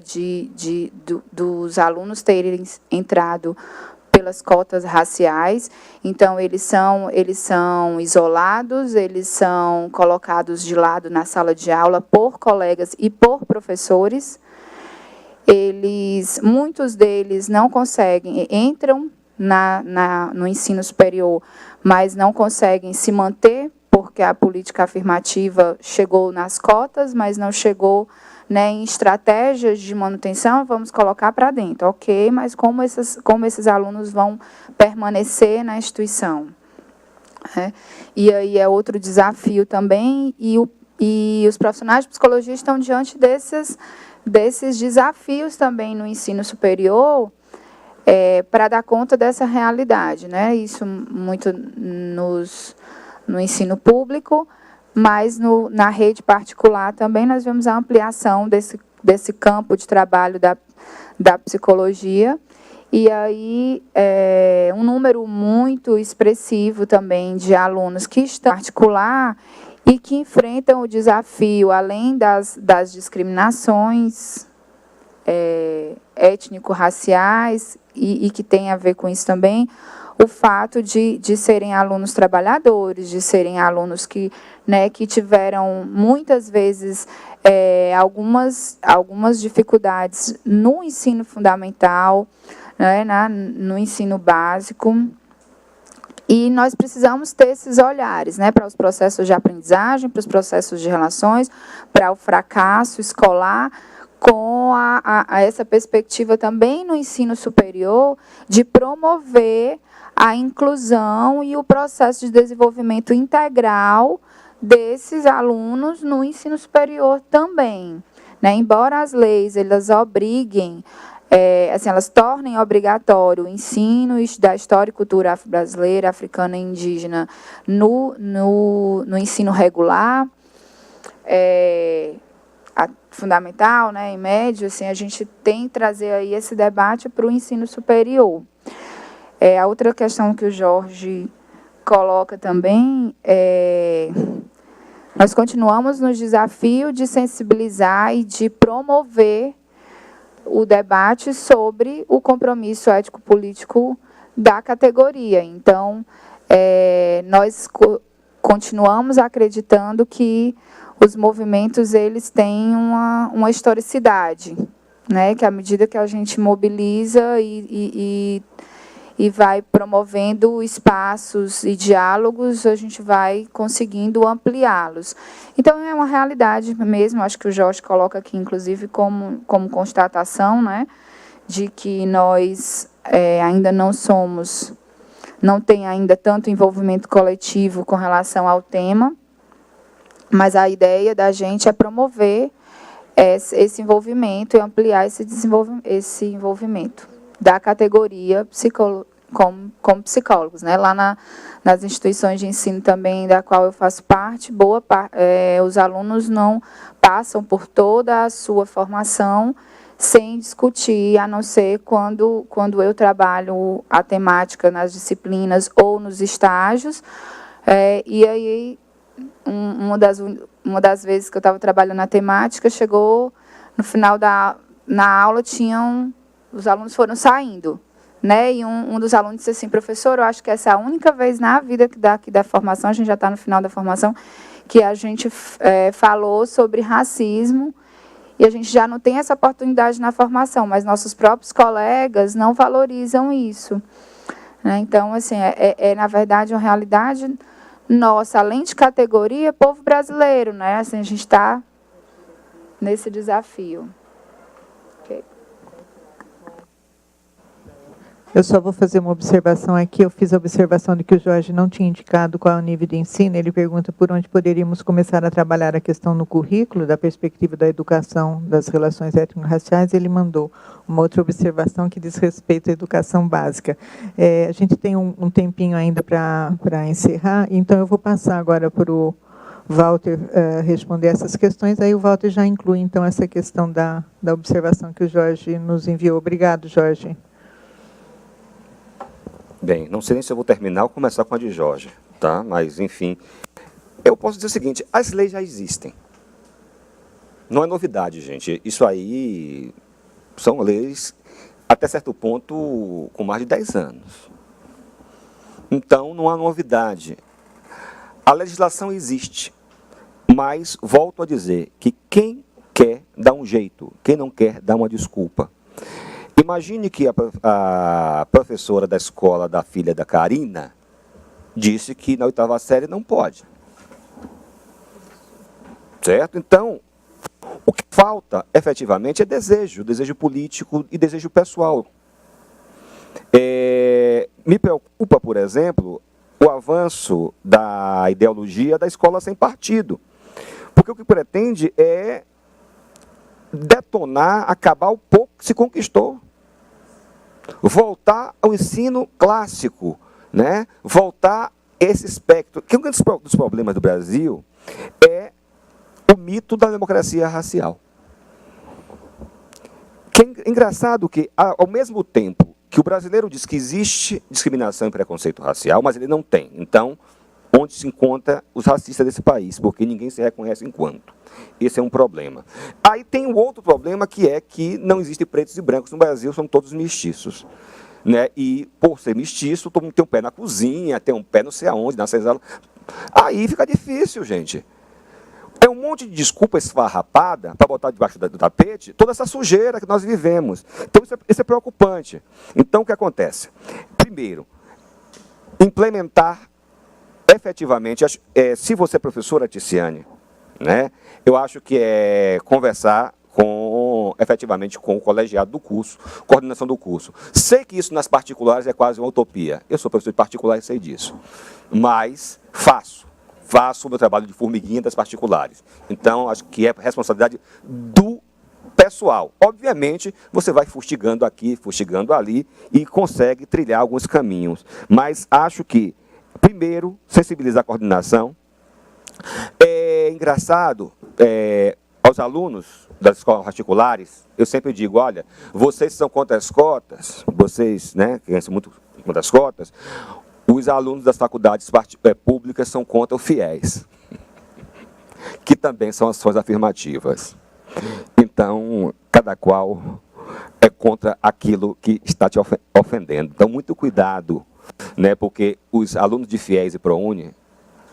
dos alunos terem entrado pelas cotas raciais. Então, eles são isolados, eles são colocados de lado na sala de aula por colegas e por professores. Muitos deles não conseguem, entram no ensino superior, mas não conseguem se manter, porque a política afirmativa chegou nas cotas, mas não chegou né, em estratégias de manutenção, vamos colocar para dentro, ok, mas como esses alunos vão permanecer na instituição? E aí é outro desafio também, e os profissionais de psicologia estão diante desses desafios também no ensino superior, para dar conta dessa realidade, né? Isso muito no ensino público, mas na rede particular também nós vemos a ampliação desse campo de trabalho da psicologia, e aí um número muito expressivo também de alunos que estão particular e que enfrentam o desafio, além das discriminações étnico-raciais, e que tem a ver com isso também, o fato de serem alunos trabalhadores, de serem alunos que tiveram, muitas vezes, algumas dificuldades no ensino fundamental, né, no ensino básico. E nós precisamos ter esses olhares, né, para os processos de aprendizagem, para os processos de relações, para o fracasso escolar, com essa perspectiva também no ensino superior de promover a inclusão e o processo de desenvolvimento integral desses alunos no ensino superior também, né? Embora as leis elas obriguem, assim, elas tornem obrigatório o ensino da história e cultura afro-brasileira, africana e indígena no ensino regular, fundamental, né, e médio, assim, a gente tem que trazer aí esse debate para o ensino superior. A outra questão que o Jorge coloca também nós continuamos no desafio de sensibilizar e de promover o debate sobre o compromisso ético-político da categoria. Então, nós continuamos acreditando que os movimentos eles têm uma historicidade, né? Que à medida que a gente mobiliza e vai promovendo espaços e diálogos, a gente vai conseguindo ampliá-los. Então, é uma realidade mesmo, acho que o Jorge coloca aqui, inclusive, como constatação, né? De que nós ainda não tem ainda tanto envolvimento coletivo com relação ao tema, mas a ideia da gente é promover esse envolvimento e ampliar esse envolvimento da categoria como psicólogos, né? Lá nas instituições de ensino também, da qual eu faço parte, os alunos não passam por toda a sua formação sem discutir, a não ser quando eu trabalho a temática nas disciplinas ou nos estágios, e aí uma das vezes que eu estava trabalhando na temática, chegou no final na aula, os alunos foram saindo, né? E um dos alunos disse assim: professor, eu acho que essa é a única vez na vida da formação, a gente já está no final da formação, que a gente falou sobre racismo, e a gente já não tem essa oportunidade na formação, mas nossos próprios colegas não valorizam isso, né? Então, assim, na verdade, uma realidade nossa, além de categoria, povo brasileiro, né? Assim, a gente está nesse desafio. Okay. Eu só vou fazer uma observação aqui. Eu fiz a observação de que o Jorge não tinha indicado qual é o nível de ensino. Ele pergunta por onde poderíamos começar a trabalhar a questão no currículo, da perspectiva da educação, das relações étnico-raciais. Ele mandou uma outra observação que diz respeito à educação básica. A gente tem um tempinho ainda para encerrar, então eu vou passar agora para o Walter responder essas questões. Aí o Walter já inclui, então, essa questão da observação que o Jorge nos enviou. Obrigado, Jorge. Bem, não sei nem se eu vou terminar ou começar com a de Jorge, tá? Mas, enfim, eu posso dizer o seguinte: as leis já existem. Não é novidade, gente. Isso aí são leis, até certo ponto, com mais de 10 anos. Então, não há novidade. A legislação existe, mas volto a dizer que quem quer dá um jeito, quem não quer dá uma desculpa. Imagine que a professora da escola da filha da Karina disse que na 8ª série não pode. Certo? Então, O que falta, efetivamente, é desejo político e desejo pessoal. Me preocupa, por exemplo, o avanço da ideologia da escola sem partido. Porque o que pretende é detonar, acabar o pouco que se conquistou. Voltar ao ensino clássico, né? Voltar a esse espectro. Que um dos problemas do Brasil é o mito da democracia racial. Que é engraçado que, ao mesmo tempo que o brasileiro diz que existe discriminação e preconceito racial, mas ele não tem. Então, onde se encontra os racistas desse país? Porque ninguém se reconhece enquanto. Esse é um problema. Aí tem um outro problema, que é que não existe pretos e brancos no Brasil, são todos mestiços. Né? E, por ser mestiço, todo mundo tem um pé na cozinha, tem um pé não sei aonde, na senzala. Aí fica difícil, gente. É um monte de desculpa esfarrapada para botar debaixo do tapete toda essa sujeira que nós vivemos. Então, isso é preocupante. Então, o que acontece? Primeiro, implementar efetivamente, se você é professora, Ticiane, né, eu acho que é conversar efetivamente com o colegiado do curso, coordenação do curso. Sei que isso nas particulares é quase uma utopia. Eu sou professor de particular e sei disso. Mas faço o meu trabalho de formiguinha das particulares. Então, acho que é responsabilidade do pessoal. Obviamente, você vai fustigando aqui, fustigando ali e consegue trilhar alguns caminhos. Mas acho que, primeiro, sensibilizar a coordenação. É engraçado, aos alunos das escolas particulares, eu sempre digo, olha, vocês são contra as cotas, vocês, né, que são muito contra as cotas, os alunos das faculdades públicas são contra o FIES, que também são ações afirmativas. Então, cada qual é contra aquilo que está te ofendendo. Então, muito cuidado, né, porque os alunos de FIES e ProUni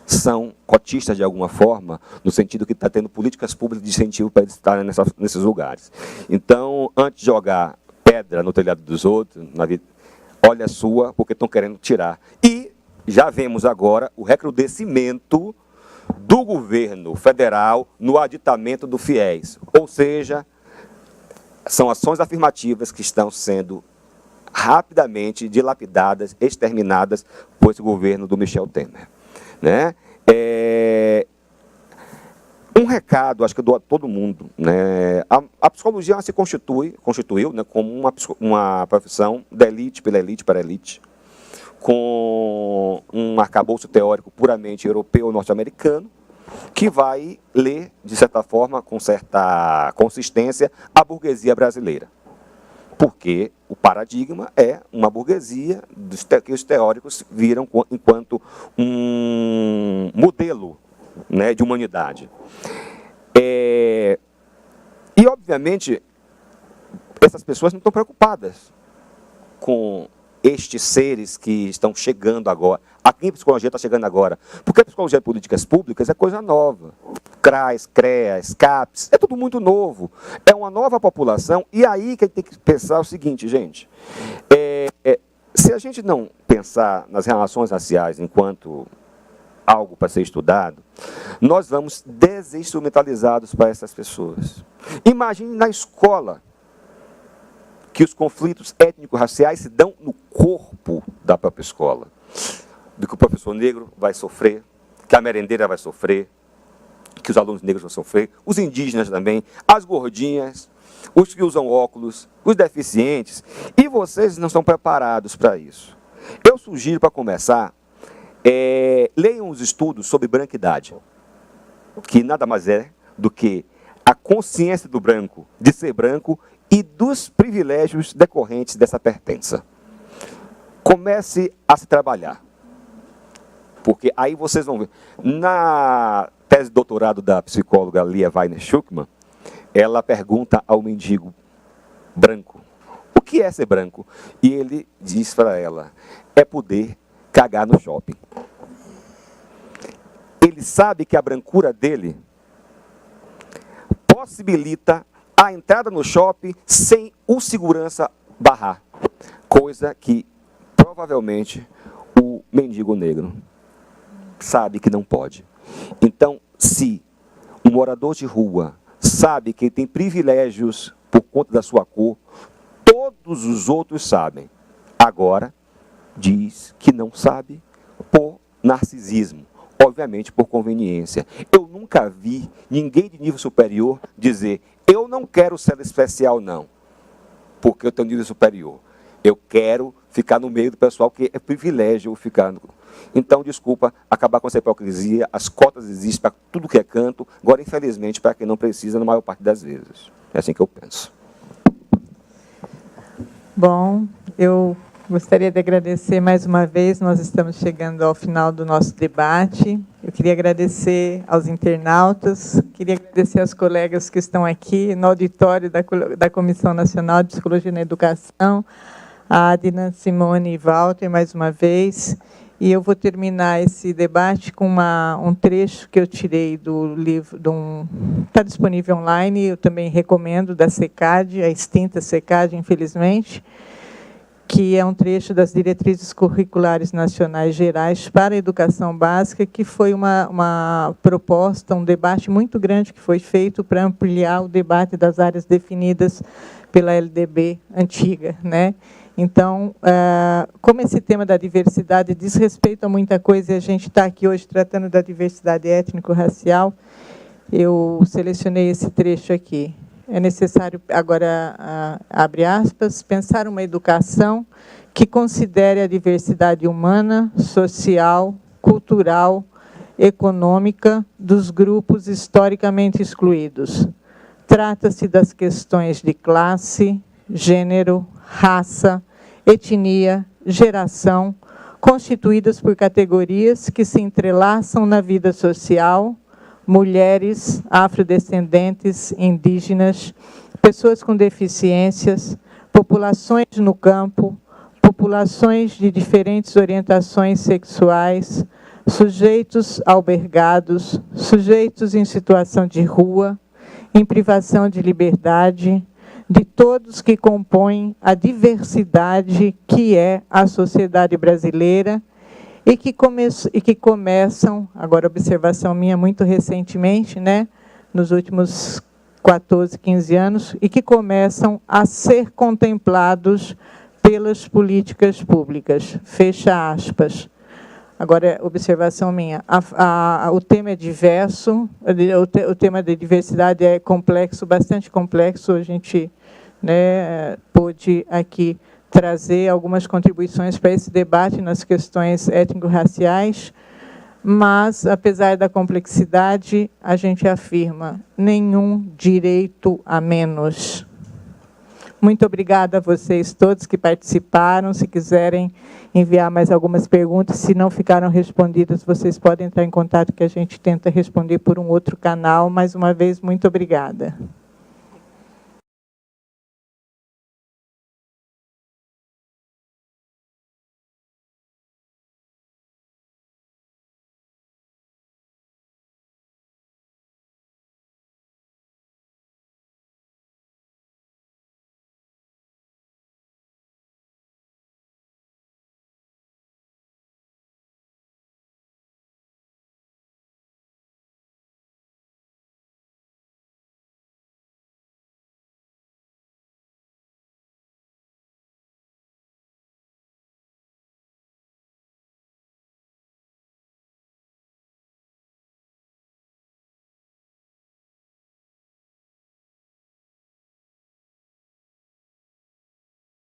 são cotistas de alguma forma, no sentido que está tendo políticas públicas de incentivo para eles estarem nesses lugares. Então, antes de jogar pedra no telhado dos outros, na vida, olha a sua, porque estão querendo tirar. E já vemos agora o recrudescimento do governo federal no aditamento do FIES. Ou seja, são ações afirmativas que estão sendo rapidamente dilapidadas, exterminadas por esse governo do Michel Temer. Né? Um recado, acho que eu dou a todo mundo. Né? A psicologia se constituiu, né, como uma profissão da elite, pela elite, para a elite, com um arcabouço teórico puramente europeu ou norte-americano, que vai ler, de certa forma, com certa consistência, a burguesia brasileira. Porque o paradigma é uma burguesia que os teóricos viram enquanto um modelo, né, de humanidade. E, obviamente, essas pessoas não estão preocupadas com estes seres que estão chegando agora. Aqui a psicologia está chegando agora. Porque a psicologia de políticas públicas é coisa nova. CRAS, CREAS, CAPS, é tudo muito novo. É uma nova população. E aí que a gente tem que pensar o seguinte, gente. Se a gente não pensar nas relações raciais enquanto algo para ser estudado, nós vamos desinstrumentalizados para essas pessoas. Imagine na escola que os conflitos étnico-raciais se dão no corpo da própria escola. Do que o professor negro vai sofrer, que a merendeira vai sofrer, que os alunos negros vão sofrer, os indígenas também, as gordinhas, os que usam óculos, os deficientes, e vocês não estão preparados para isso. Eu sugiro, para começar, leiam os estudos sobre branquidade, que nada mais é do que a consciência do branco, de ser branco, e dos privilégios decorrentes dessa pertença. Comece a se trabalhar. Porque aí vocês vão ver. Na tese de doutorado da psicóloga Lia Weiner Schuckmann, ela pergunta ao mendigo branco, o que é ser branco? E ele diz para ela, é poder cagar no shopping. Ele sabe que a brancura dele possibilita a entrada no shopping sem o segurança barrar. Coisa que, provavelmente, o mendigo negro sabe que não pode. Então, se um morador de rua sabe que ele tem privilégios por conta da sua cor, todos os outros sabem. Agora, diz que não sabe por narcisismo, obviamente por conveniência. Eu nunca vi ninguém de nível superior dizer: eu não quero ser especial, não, porque eu tenho nível superior. Eu quero ficar no meio do pessoal que é privilégio ficar. Então, desculpa, acabar com essa hipocrisia. As cotas existem para tudo que é canto. Agora, infelizmente, para quem não precisa, na maior parte das vezes. É assim que eu penso. Bom, eu gostaria de agradecer mais uma vez. Nós estamos chegando ao final do nosso debate. Eu queria agradecer aos internautas, queria agradecer aos colegas que estão aqui no auditório da Comissão Nacional de Psicologia na Educação, a Adina, Simone e Walter, mais uma vez. E eu vou terminar esse debate com um trecho que eu tirei do livro, está disponível online, eu também recomendo, da SECAD, a extinta SECAD, infelizmente, que é um trecho das Diretrizes Curriculares Nacionais Gerais para a Educação Básica, que foi uma proposta, um debate muito grande que foi feito para ampliar o debate das áreas definidas pela LDB antiga, né? Então, como esse tema da diversidade diz respeito a muita coisa, e a gente está aqui hoje tratando da diversidade étnico-racial, eu selecionei esse trecho aqui. É necessário, agora, abre aspas, pensar uma educação que considere a diversidade humana, social, cultural, econômica dos grupos historicamente excluídos. Trata-se das questões de classe, gênero, raça, etnia, geração, constituídas por categorias que se entrelaçam na vida social, mulheres, afrodescendentes, indígenas, pessoas com deficiências, populações no campo, populações de diferentes orientações sexuais, sujeitos albergados, sujeitos em situação de rua, em privação de liberdade, de todos que compõem a diversidade que é a sociedade brasileira e que começam, agora observação minha muito recentemente, né, nos últimos 14, 15 anos, e que começam a ser contemplados pelas políticas públicas. Fecha aspas. Agora, observação minha, o tema é diverso, o tema da diversidade é complexo, bastante complexo, a gente, né, pôde aqui trazer algumas contribuições para esse debate nas questões étnico-raciais, mas, apesar da complexidade, a gente afirma nenhum direito a menos. Muito obrigada a vocês todos que participaram. Se quiserem enviar mais algumas perguntas, se não ficaram respondidas, vocês podem entrar em contato que a gente tenta responder por um outro canal. Mais uma vez, muito obrigada.